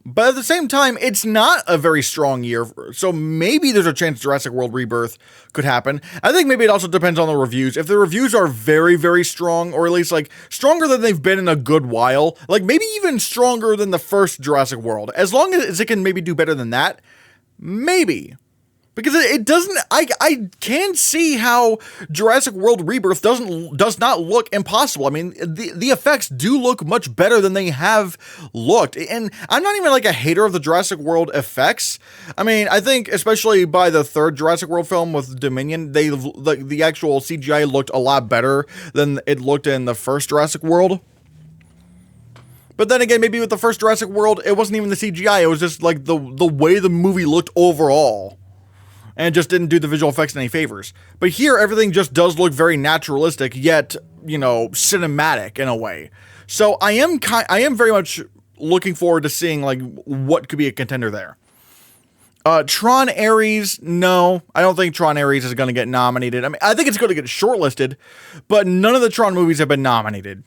But at the same time, it's not a very strong year, so maybe there's a chance Jurassic World Rebirth could happen. I think maybe it also depends on the reviews. If the reviews are very, very strong, or at least stronger than they've been in a good while, maybe even stronger than the first Jurassic World, as long as it can maybe do better than that, maybe. Because it doesn't, I can see how Jurassic World Rebirth does not look impossible. I mean, the effects do look much better than they have looked. And I'm not even a hater of the Jurassic World effects. I mean, I think especially by the third Jurassic World film with Dominion, the actual CGI looked a lot better than it looked in the first Jurassic World. But then again, maybe with the first Jurassic World, it wasn't even the CGI. It was just the way the movie looked overall. And just didn't do the visual effects any favors. But here, everything just does look very naturalistic, yet, cinematic in a way. So I am very much looking forward to seeing, what could be a contender there. Tron Ares, no. I don't think Tron Ares is going to get nominated. I mean, I think it's going to get shortlisted, but none of the Tron movies have been nominated.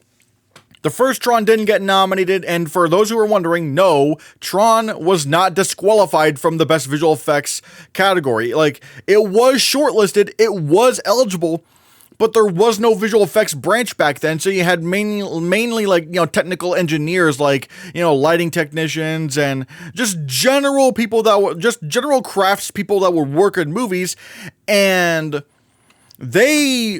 The first Tron didn't get nominated, and for those who are wondering, no, Tron was not disqualified from the Best Visual Effects category. It was shortlisted, it was eligible, but there was no visual effects branch back then, so you had mainly technical engineers, lighting technicians, and just general people general crafts people that would work in movies, and they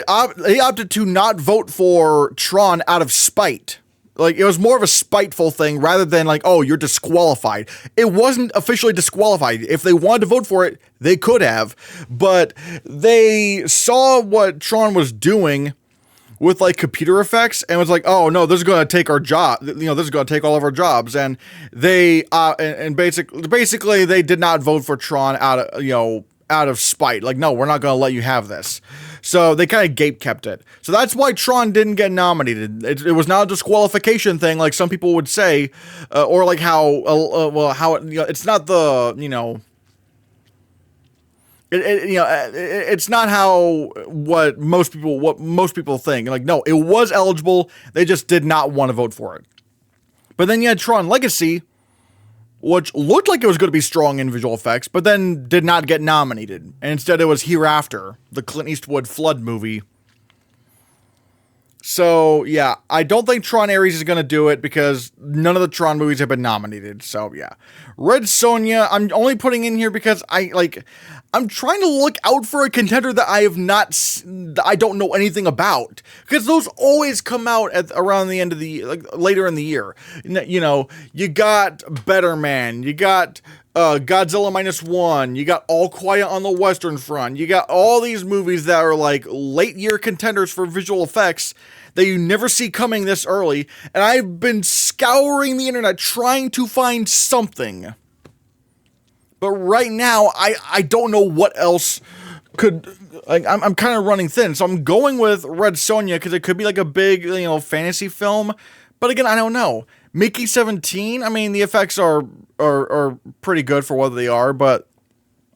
opted to not vote for Tron out of spite. It was more of a spiteful thing rather than oh, you're disqualified. It wasn't officially disqualified. If they wanted to vote for it, they could have. But they saw what Tron was doing with computer effects and was oh no, this is going to take our job. This is going to take all of our jobs. And they basically they did not vote for Tron out of spite. No, we're not going to let you have this. So they kind of gatekept it. So that's why Tron didn't get nominated. It was not a disqualification thing like some people would say, or it's not the, it's not how what most people think. No, it was eligible. They just did not want to vote for it. But then you had Tron Legacy, which looked like it was going to be strong in visual effects, but then did not get nominated. And instead it was Hereafter, the Clint Eastwood flood movie. So, yeah, I don't think Tron Ares is going to do it because none of the Tron movies have been nominated. So, yeah. Red Sonja, I'm only putting in here because I'm trying to look out for a contender that I don't know anything about. Because those always come out around the end of the, later in the year. You got Better Man, you got Godzilla -1, you got All Quiet on the Western Front, you got all these movies that are late year contenders for visual effects that you never see coming this early, and I've been scouring the internet trying to find something. But right now, I don't know what else could, I'm kind of running thin, so I'm going with Red Sonja because it could be a big, fantasy film, but again, I don't know. Mickey 17, I mean, the effects are pretty good for what they are, but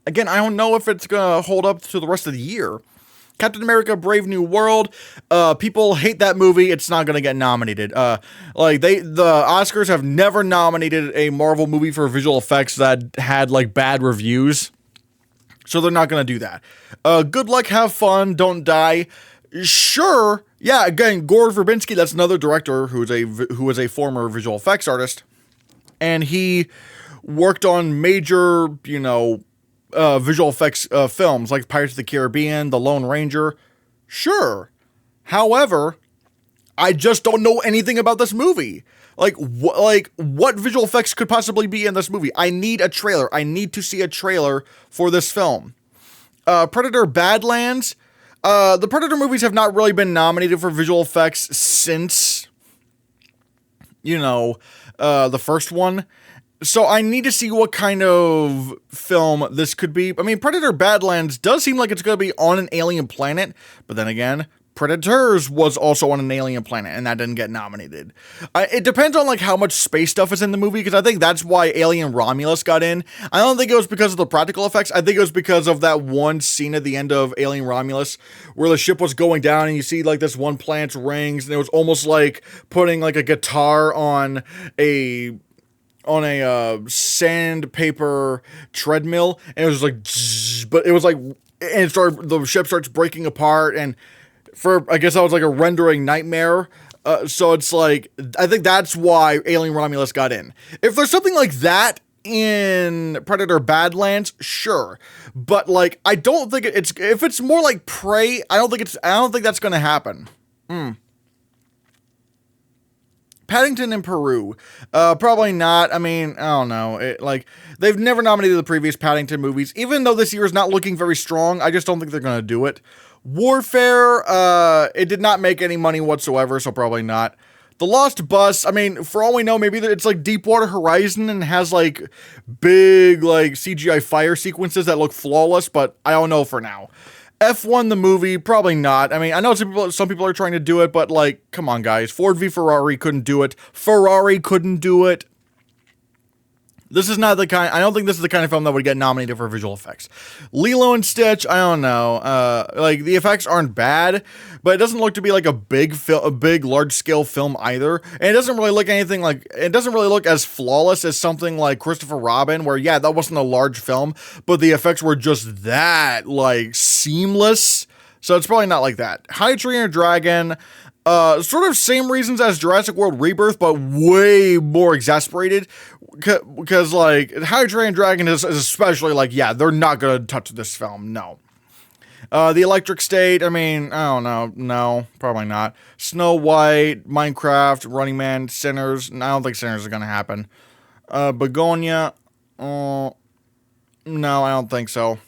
again, I don't know if it's gonna hold up to the rest of the year. Captain America Brave New World, people hate that movie, it's not gonna get nominated. The Oscars have never nominated a Marvel movie for visual effects that had bad reviews, so they're not gonna do that. Good luck, have fun, don't die. Sure, yeah, again, Gore Verbinski, that's another director who is a former visual effects artist, and he worked on major, visual effects films like Pirates of the Caribbean, The Lone Ranger. Sure. However, I just don't know anything about this movie. Like what visual effects could possibly be in this movie? I need a trailer. I need to see a trailer for this film. Predator Badlands. The Predator movies have not really been nominated for visual effects since, the first one. So I need to see what kind of film this could be. I mean, Predator Badlands does seem like it's going to be on an alien planet, but then again, Predators was also on an alien planet, and that didn't get nominated. It depends on like how much space stuff is in the movie, because I think that's why Alien Romulus got in. I don't think it was because of the practical effects. I think it was because of that one scene at the end of Alien Romulus where the ship was going down, and you see like this one planet's rings, and it was almost like putting like a guitar on a sandpaper treadmill, and it was like, but it was like, and the ship starts breaking apart, and I guess that was like a rendering nightmare. So it's like, I think that's why Alien Romulus got in. If there's something like that in Predator Badlands, sure, but like, I don't think if it's more like Prey, I don't think that's gonna happen. Paddington in Peru. Probably not. I mean, I don't know. They've never nominated the previous Paddington movies. Even though this year is not looking very strong, I just don't think they're going to do it. Warfare, it did not make any money whatsoever, so probably not. The Lost Bus, I mean, for all we know, maybe it's like Deepwater Horizon and has like big like CGI fire sequences that look flawless, but I don't know for now. F1 the movie, probably not. I mean, I know some people are trying to do it, but like, come on guys. Ford v Ferrari couldn't do it. Ferrari couldn't do it. This is not the kind, I don't think this is the kind of film that would get nominated for visual effects. Lilo and Stitch, I don't know. Like, the effects aren't bad, but it doesn't look to be like a big large-scale film either. And it doesn't really look as flawless as something like Christopher Robin, where, yeah, that wasn't a large film, but the effects were just that, like, seamless. So it's probably not like that. How to Train Your Dragon, sort of same reasons as Jurassic World Rebirth, but way more exasperated. Because, like, How to Train Your Dragon is especially like, yeah, they're not going to touch this film. No. The Electric State, I mean, I don't know. No, probably not. Snow White, Minecraft, Running Man, Sinners. I don't think Sinners is going to happen. Begonia. No, I don't think so.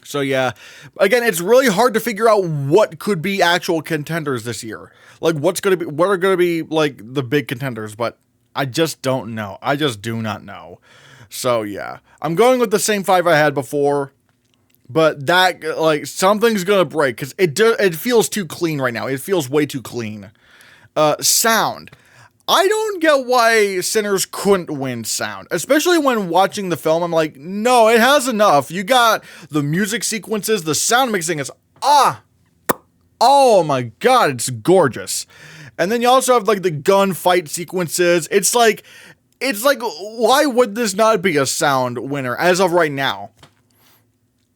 So yeah, again, it's really hard to figure out what could be actual contenders this year. Like what are going to be like the big contenders, but I just don't know. I just do not know. So yeah, I'm going with the same 5 I had before, but that, like, something's going to break because it feels too clean right now. It feels way too clean. Sound. I don't get why Sinners couldn't win sound, especially when watching the film. I'm like, no, it has enough. You got the music sequences, the sound mixing is, oh my God, it's gorgeous. And then you also have like the gun fight sequences. It's like, why would this not be a sound winner as of right now?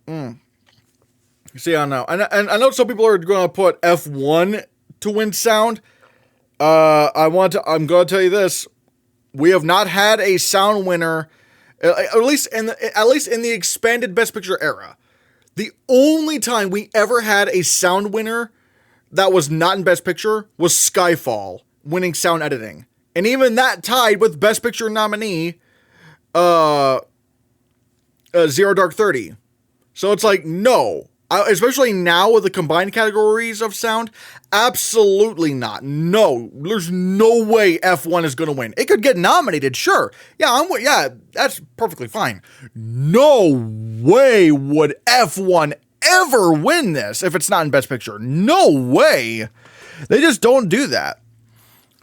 See, I don't know. And I know some people are going to put F1 to win sound. I'm going to tell you this. We have not had a sound winner, at least in the expanded Best Picture era. The only time we ever had a sound winner that was not in Best Picture was Skyfall, winning sound editing. And even that tied with Best Picture nominee, Zero Dark 30. So it's like, no. Especially now with the combined categories of sound, absolutely not. No, there's no way F1 is going to win. It could get nominated, sure. Yeah, that's perfectly fine. No way would F1 ever win this if it's not in Best Picture. No way. They just don't do that.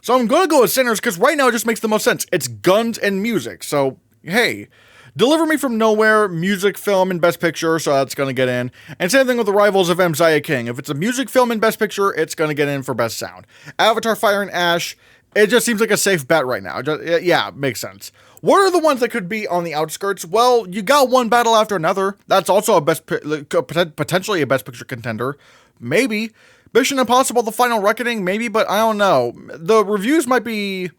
So I'm going to go with Sinners because right now it just makes the most sense. It's guns and music. So, hey. Deliver Me From Nowhere, music film in Best Picture, so that's going to get in. And same thing with The Rivals of Mziah King. If it's a music film in Best Picture, it's going to get in for Best Sound. Avatar, Fire and Ash, it just seems like a safe bet right now. Yeah, makes sense. What are the ones that could be on the outskirts? Well, you got One Battle After Another. That's also potentially a Best Picture contender. Maybe. Mission Impossible, The Final Reckoning, maybe, but I don't know. The reviews might be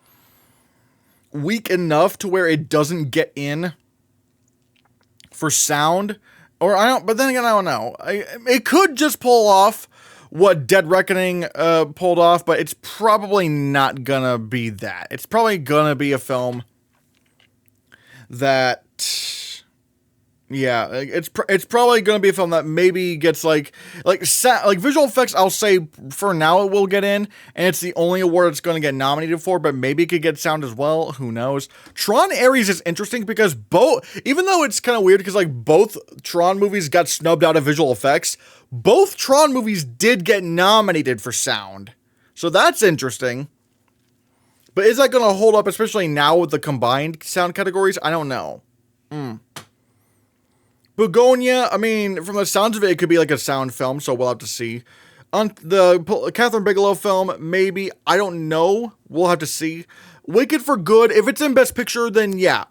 weak enough to where it doesn't get in for sound, Or I don't, but then again, I don't know. It could just pull off what Dead Reckoning pulled off, but it's probably not gonna be that. It's probably gonna be a film that, yeah, it's probably gonna be a film that maybe gets like visual effects. I'll say for now it will get in, and it's the only award it's gonna get nominated for. But maybe it could get sound as well. Who knows? Tron Ares is interesting because even though it's kind of weird because like both Tron movies got snubbed out of visual effects, both Tron movies did get nominated for sound. So that's interesting. But is that gonna hold up, especially now with the combined sound categories? I don't know. Begonia, I mean, from the sounds of it, it could be like a sound film, so we'll have to see. On the Catherine Bigelow film, maybe. I don't know. We'll have to see. Wicked for Good, if it's in Best Picture, then yeah,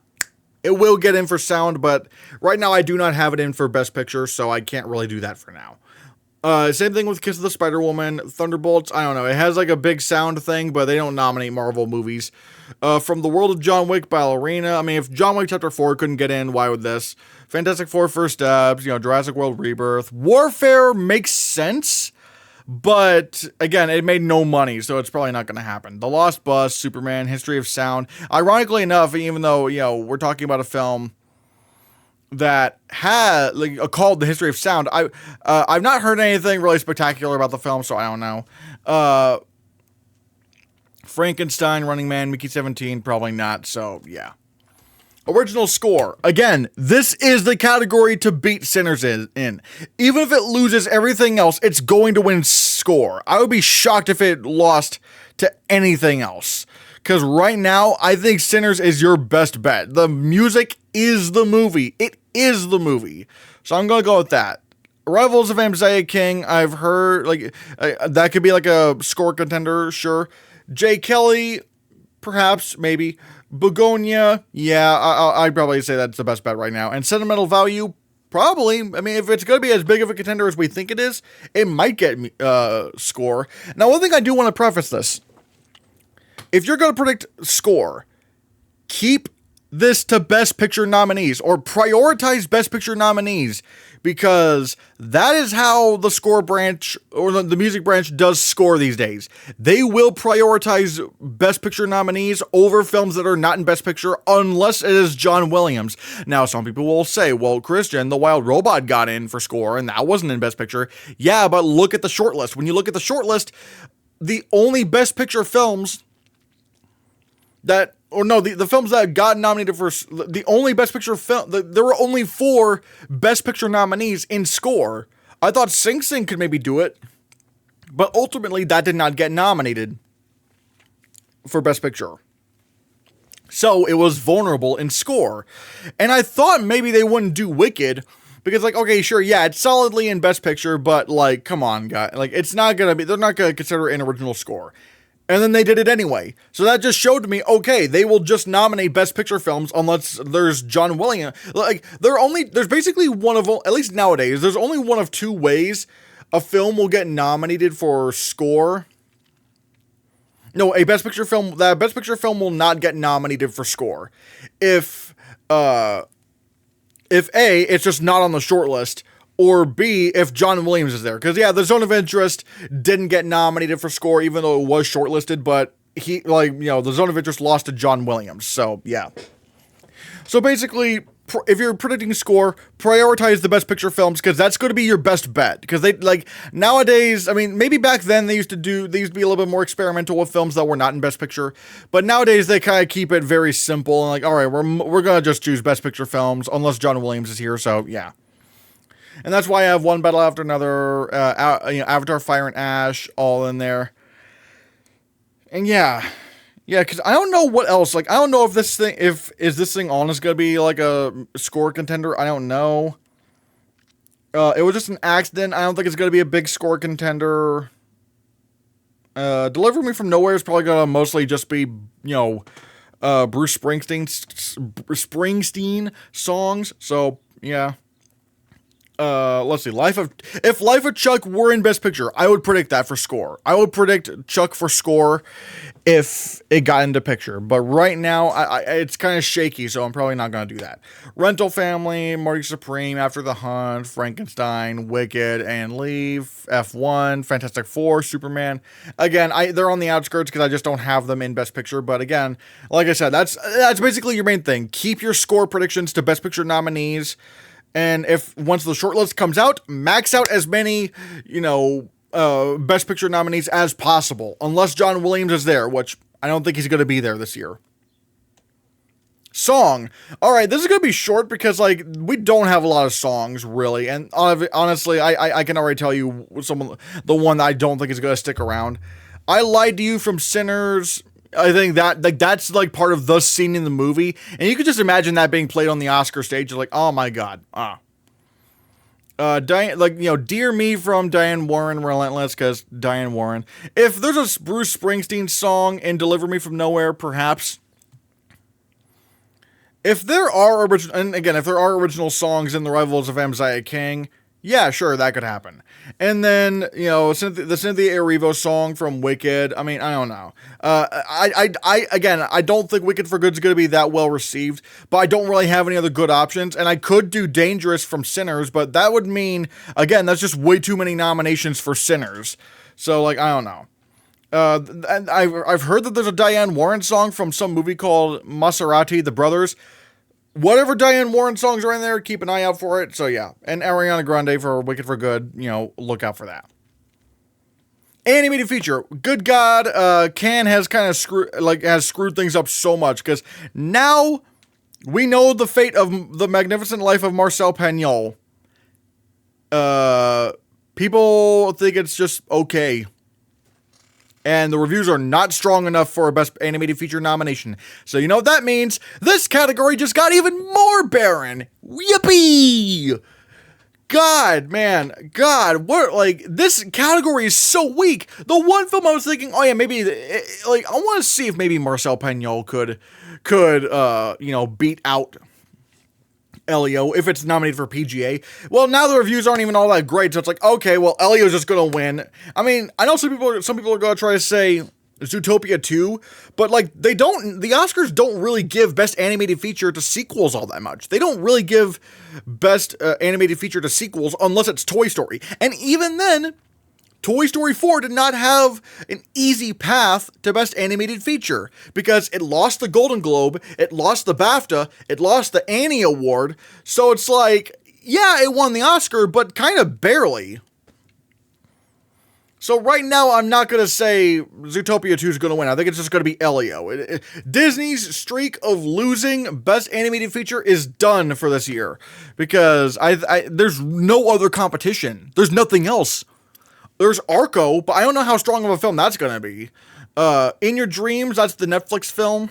it will get in for sound, but right now I do not have it in for Best Picture, so I can't really do that for now. Same thing with Kiss of the Spider-Woman, Thunderbolts, I don't know. It has like a big sound thing, but they don't nominate Marvel movies. From the World of John Wick, Ballerina. I mean, if John Wick Chapter 4 couldn't get in, why would this? Fantastic Four, First Steps, Jurassic World Rebirth. Warfare makes sense, but again, it made no money, so it's probably not going to happen. The Lost Bus, Superman, History of Sound. Ironically enough, even though, we're talking about a film that had called The History of Sound, I've not heard anything really spectacular about the film, so I don't know. Frankenstein, Running Man, Mickey 17, probably not, so yeah. Original score. Again, this is the category to beat Sinners in. Even if it loses everything else, it's going to win score. I would be shocked if it lost to anything else. Because right now, I think Sinners is your best bet. The music is the movie. It is the movie. So I'm going to go with that. Rivals of Amzaya King, I've heard, that could be like a score contender, sure. Jay Kelly, perhaps, maybe. Begonia, yeah, I'd probably say that's the best bet right now. And Sentimental Value, probably. I mean, if it's going to be as big of a contender as we think it is, it might get score. Now, one thing I do want to preface this. If you're going to predict score, keep this to Best Picture nominees, or prioritize Best Picture nominees, because that is how the score branch, or the music branch, does score these days. They will prioritize Best Picture nominees over films that are not in Best Picture, unless it is John Williams. Now, some people will say, well, Christian, The Wild Robot got in for score, and that wasn't in Best Picture. Yeah, but look at the shortlist. When you look at the shortlist, the only Best Picture films the films that got nominated for the only Best Picture film, there were only 4 Best Picture nominees in score. I thought Sing Sing could maybe do it, but ultimately that did not get nominated for Best Picture. So it was vulnerable in score. And I thought maybe they wouldn't do Wicked, because okay, sure, yeah, it's solidly in Best Picture, but come on, guys, it's not gonna be, they're not gonna consider it an original score. And then they did it anyway. So that just showed me, okay, they will just nominate Best Picture films unless there's John Williams. There's basically one of, at least nowadays, there's only one of 2 ways a film will get nominated for score. No, a Best Picture film, that Best Picture film will not get nominated for score. If A, it's just not on the short list, or B, if John Williams is there. Because, yeah, The Zone of Interest didn't get nominated for score, even though it was shortlisted, but The Zone of Interest lost to John Williams. So, yeah. So, basically, if you're predicting score, prioritize the Best Picture films, because that's going to be your best bet. Because they, nowadays, I mean, maybe back then they used to be a little bit more experimental with films that were not in Best Picture. But nowadays, they kind of keep it very simple. And, all right, we're going to just choose Best Picture films, unless John Williams is here. So, yeah. And that's why I have One Battle After Another, Avatar, Fire and Ash, all in there. And yeah, because I don't know what else. I don't know if this thing honest gonna be a score contender. I don't know. It was just an accident. I don't think it's gonna be a big score contender. Deliver Me From Nowhere is probably gonna mostly just be Bruce Springsteen songs. So yeah. Let's see. If Life of Chuck were in Best Picture, I would predict that for score. I would predict Chuck for score if it got into picture. But right now, it's kind of shaky, so I'm probably not going to do that. Rental Family, Marty Supreme, After the Hunt, Frankenstein, Wicked, and Leave, F1, Fantastic Four, Superman. Again, they're on the outskirts because I just don't have them in Best Picture. But again, like I said, that's basically your main thing. Keep your score predictions to Best Picture nominees. And if once the shortlist comes out, max out as many, Best Picture nominees as possible. Unless John Williams is there, which I don't think he's going to be there this year. Song. All right, this is going to be short because, we don't have a lot of songs, really. And honestly, I can already tell you the one that I don't think is going to stick around. I Lied to You from Sinners. I think that's part of the scene in the movie, and you could just imagine that being played on the Oscar stage. You're like, oh my god, Dear Me from Diane Warren, Relentless, because Diane Warren. If there's a Bruce Springsteen song in Deliver Me from Nowhere, perhaps. If there are original songs in The Rivals of Amaziah King, yeah, sure, that could happen. And then, the Cynthia Erivo song from Wicked. I mean, I don't know. I don't think Wicked for Good is going to be that well received, but I don't really have any other good options. And I could do Dangerous from Sinners, but that would mean, again, that's just way too many nominations for Sinners. So, I don't know. And I've heard that there's a Diane Warren song from some movie called Maserati, The Brothers. Whatever Diane Warren songs are in there, keep an eye out for it. So yeah, and Ariana Grande for Wicked for Good, look out for that. Animated feature. Good God, Cannes has kind of screwed things up so much because now we know the fate of The Magnificent Life of Marcel Pagnol. People think it's just okay. And the reviews are not strong enough for a Best Animated Feature nomination. So you know what that means? This category just got even more barren. Yippee! God, this category is so weak. The one film I was thinking, oh yeah, maybe, I want to see if maybe Marcel Pagnol could, beat out Elio if it's nominated for PGA. Well, now the reviews aren't even all that great, so it's like, okay, well, Elio's just gonna win. I mean, I know some people are gonna try to say Zootopia 2, but the Oscars don't really give Best Animated Feature to sequels all that much. They don't really give Best Animated Feature to sequels unless it's Toy Story. And even then, Toy Story 4 did not have an easy path to Best Animated Feature because it lost the Golden Globe, it lost the BAFTA, it lost the Annie Award. So it's yeah, it won the Oscar, but kind of barely. So right now, I'm not going to say Zootopia 2 is going to win. I think it's just going to be Elio. Disney's streak of losing Best Animated Feature is done for this year because there's no other competition. There's nothing else. There's Arco, but I don't know how strong of a film that's going to be. In Your Dreams, that's the Netflix film.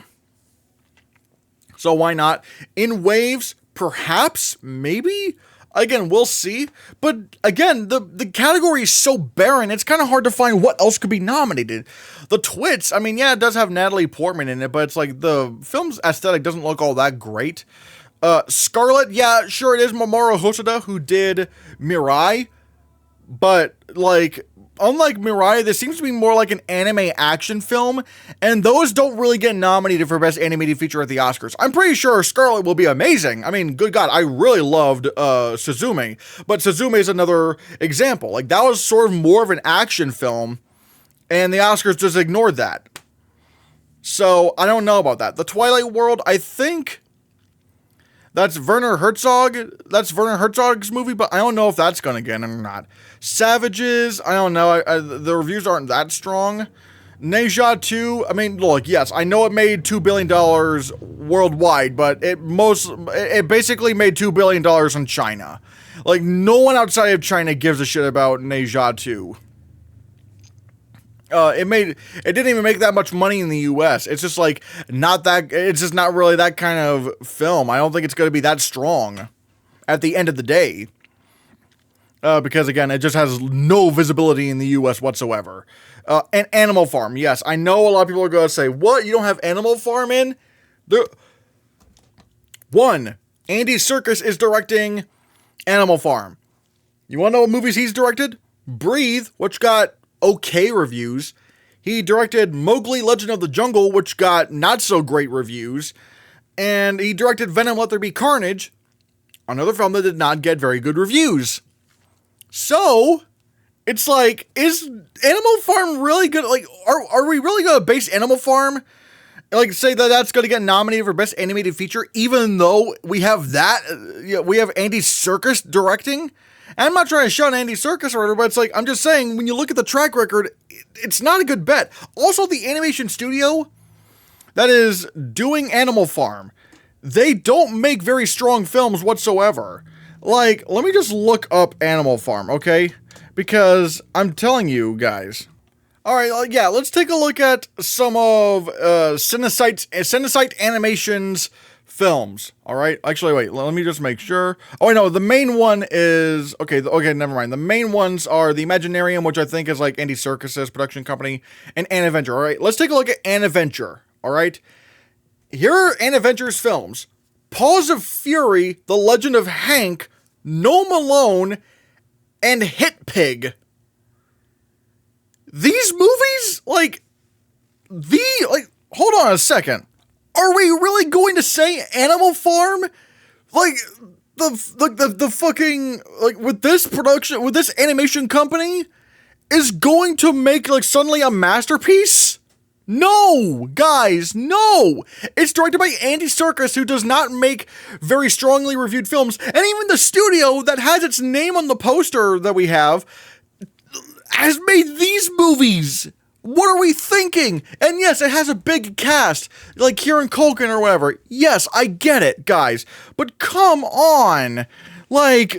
So why not? In Waves, perhaps, maybe? Again, we'll see. But again, the category is so barren, it's kind of hard to find what else could be nominated. The Twits, I mean, yeah, it does have Natalie Portman in it, but it's the film's aesthetic doesn't look all that great. Scarlet, yeah, sure it is Mamoru Hosoda who did Mirai. But, unlike Mirai, this seems to be more like an anime action film, and those don't really get nominated for Best Animated Feature at the Oscars. I'm pretty sure Scarlet will be amazing. I mean, good God, I really loved Suzume, but Suzume is another example. That was sort of more of an action film, and the Oscars just ignored that. So, I don't know about that. The Twilight World, I think that's Werner Herzog. That's Werner Herzog's movie, but I don't know if that's going to get it or not. Savages, I don't know. The reviews aren't that strong. Neja 2, I mean, look, yes, I know it made $2 billion worldwide, but it basically made $2 billion in China. No one outside of China gives a shit about Neja 2. It didn't even make that much money in the US. It's just it's just not really that kind of film. I don't think it's going to be that strong at the end of the day. Because again, it just has no visibility in the US whatsoever. And Animal Farm, yes, I know a lot of people are going to say, what, you don't have Animal Farm in? Andy Serkis is directing Animal Farm. You want to know what movies he's directed? Breathe, which got okay reviews. He directed Mowgli Legend of the Jungle, which got not so great reviews. And he directed Venom Let There Be Carnage, another film that did not get very good reviews. So, it's like, is Animal Farm really good? Like, are we really going to base Animal Farm, like, say that that's going to get nominated for Best Animated Feature, even though we have that, we have Andy Serkis directing? And I'm not trying to shut Andy Serkis or whatever, but it's like, I'm just saying, when you look at the track record, it's not a good bet. Also, the animation studio that is doing Animal Farm, they don't make very strong films whatsoever. Like, let me just look up Animal Farm, okay? Because I'm telling you guys. Alright, yeah, let's take a look at some of Cinesite Animation's films. Alright, actually, wait, let me just make sure. Oh, I know, the main one is... Okay, never mind. The main ones are The Imaginarium, which I think is like Andy Serkis' production company, and Anaventure. Alright, let's take a look at Anaventure. Alright? Here are Anaventure's films. Paws of Fury, The Legend of Hank, No Malone, and Hit Pig. These movies, hold on a second. Are we really going to say Animal Farm? Like, the fucking, like, with this production, with this animation company, is going to make, like, suddenly a masterpiece? No, guys, no! It's directed by Andy Serkis, who does not make very strongly reviewed films, and even the studio that has its name on the poster that we have has made these movies. What are we thinking? And yes, it has a big cast, like Kieran Culkin or whatever. Yes, I get it, guys, but come on, like,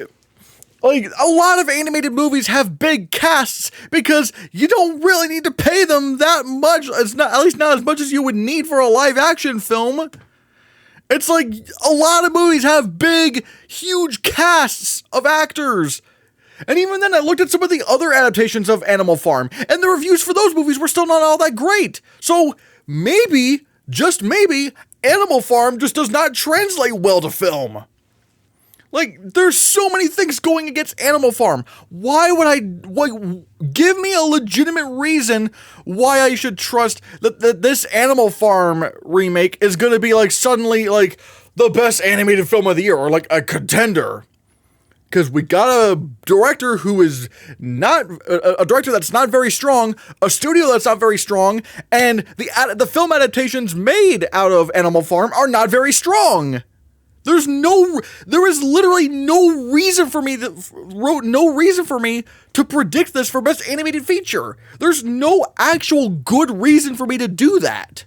a lot of animated movies have big casts because you don't really need to pay them that much. It's not, at least not as much as you would need for a live action film. It's like a lot of movies have big, huge casts of actors. And even then, I looked at some of the other adaptations of Animal Farm, and the reviews for those movies were still not all that great. So maybe, just maybe, Animal Farm just does not translate well to film. Like, there's so many things going against Animal Farm. Why would give me a legitimate reason why I should trust that this Animal Farm remake is going to be, like, suddenly, like, the best animated film of the year, or, like, a contender. Because we got a director who is not, a director that's not very strong, a studio that's not very strong, and the film adaptations made out of Animal Farm are not very strong. There is literally no reason for me to predict this for Best Animated Feature. There's no actual good reason for me to do that.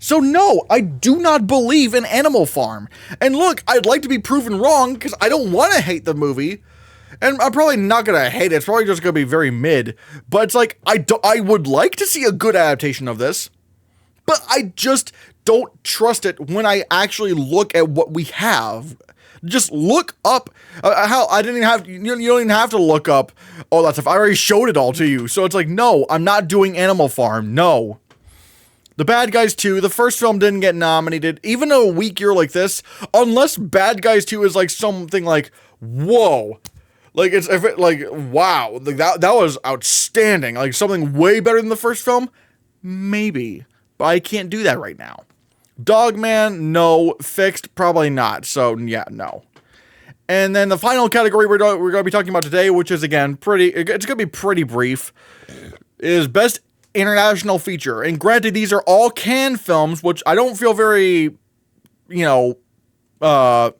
So no, I do not believe in Animal Farm. And look, I'd like to be proven wrong because I don't want to hate the movie. And I'm probably not going to hate it. It's probably just going to be very mid. But it's like, I would like to see a good adaptation of this. But I just don't trust it when I actually look at what we have. Just look up how I didn't even have, you don't even have to look up all that stuff. I already showed it all to you. So it's like, no, I'm not doing Animal Farm. No. The Bad Guys 2, the first film didn't get nominated. Even a weak year like this, unless Bad Guys 2 is like something like, whoa. Like, wow. Like, that was outstanding. Like, something way better than the first film? Maybe. But I can't do that right now. Dogman, no. Fixed, probably not. So, yeah, no. And then the final category we're going to be talking about today, which is, again, it's going to be pretty brief, is Best International Feature. And granted, these are all Cannes films, which I don't feel very, I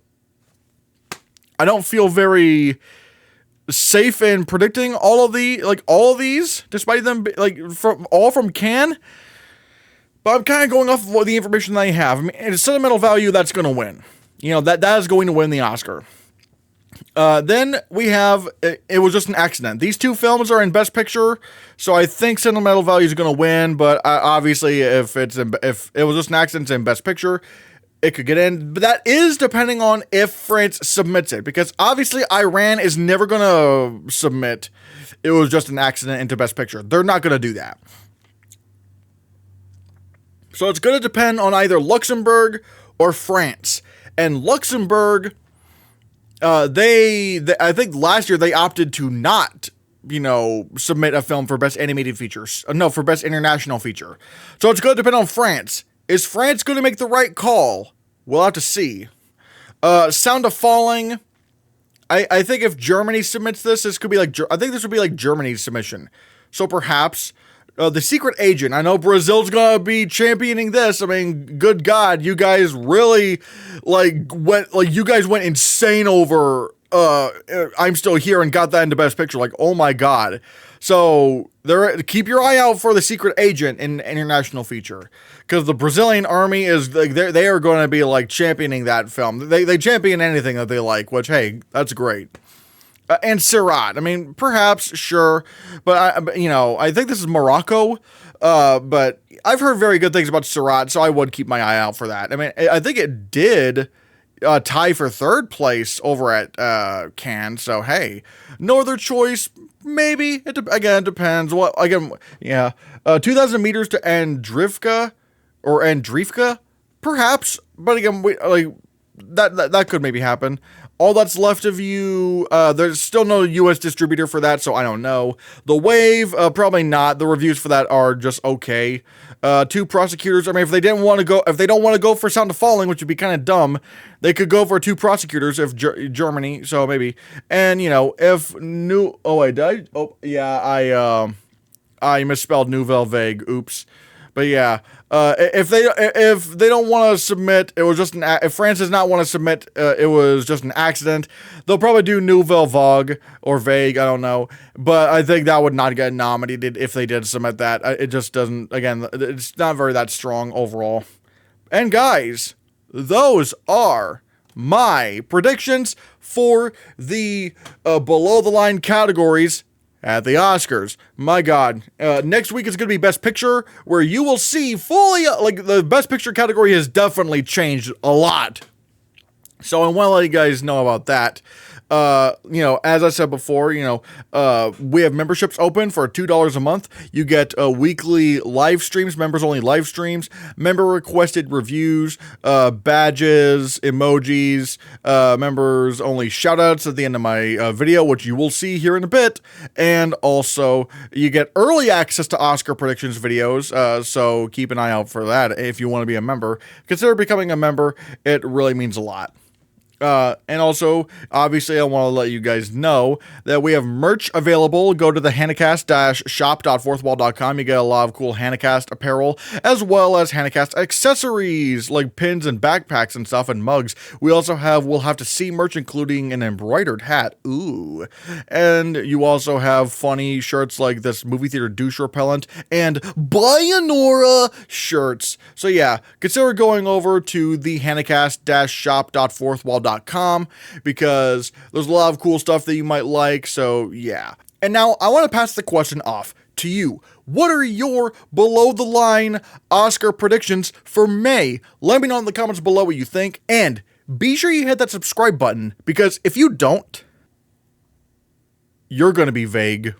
don't feel very safe in predicting all of these, despite them, from Cannes. But I'm kind of going off of what the information that I have. I mean, it's sentimental value that's going to win. That is going to win the Oscar. Then we have, it was just an accident. These two films are in Best Picture, so I think Sentimental Value is going to win, but obviously if it was just an accident in Best Picture, it could get in. But that is depending on if France submits it, because obviously Iran is never going to submit it was just an accident into Best Picture. They're not going to do that. So it's going to depend on either Luxembourg or France. And Luxembourg, I think last year they opted to not, submit a film for best animated features. No, for best international feature. So it's going to depend on France. Is France going to make the right call? We'll have to see. Sound of Falling. I think if Germany submits this could be like, I think this would be like Germany's submission. So perhaps The Secret Agent. I know Brazil's gonna be championing this. I mean, good God, you guys really you guys went insane over I'm Still Here and got that into Best Picture. Like, oh my God. So keep your eye out for The Secret Agent in international feature, because the Brazilian army is like they are going to be like championing that film. They champion anything that they like, which, hey, that's great. And Sirat. I mean, perhaps, sure, but I think this is Morocco. But I've heard very good things about Sirat, so I would keep my eye out for that. I mean, I think it did tie for third place over at Cannes. So hey, no other choice. Maybe it depends. 2,000 meters to Andrivka or Andrivka, perhaps. But again, that could maybe happen. All That's Left of You, there's still no U.S. distributor for that, so I don't know. The Wave, probably not. The reviews for that are just okay. Two Prosecutors, I mean, if they don't want to go for Sound of Falling, which would be kind of dumb, they could go for Two Prosecutors if Germany, so maybe. And, if I misspelled Nouvelle Vague, oops. But yeah, if they don't want to submit, it was just if France does not want to submit, it was just an accident. They'll probably do Nouvelle Vague or Vague, I don't know. But I think that would not get nominated if they did submit that. It just doesn't. Again, it's not very that strong overall. And guys, those are my predictions for the below the line categories at the Oscars. My God. Next week is going to be Best Picture, where you will see fully, the Best Picture category has definitely changed a lot. So I want to let you guys know about that. As I said before, we have memberships open for $2 a month. You get weekly live streams, members only live streams, member requested reviews, badges, emojis, members only shout outs at the end of my video, which you will see here in a bit. And also you get early access to Oscar predictions videos. So keep an eye out for that. If you want to be a member, consider becoming a member. It really means a lot. And also, obviously, I want to let you guys know that we have merch available. Go to the Hannahcast-shop.fourthwall.com. You get a lot of cool Hannahcast apparel, as well as Hannahcast accessories, like pins and backpacks and stuff, and mugs. We'll have to see merch, including an embroidered hat. Ooh. And you also have funny shirts like this movie theater douche repellent and Bayonora shirts. So yeah, consider going over to the Hannahcast-shop.fourthwall.com, because there's a lot of cool stuff that you might like. So yeah. And now I want to pass the question off to you. What are your below the line Oscar predictions for May? Let me know in the comments below what you think, and be sure you hit that subscribe button, because if you don't, you're going to be vague.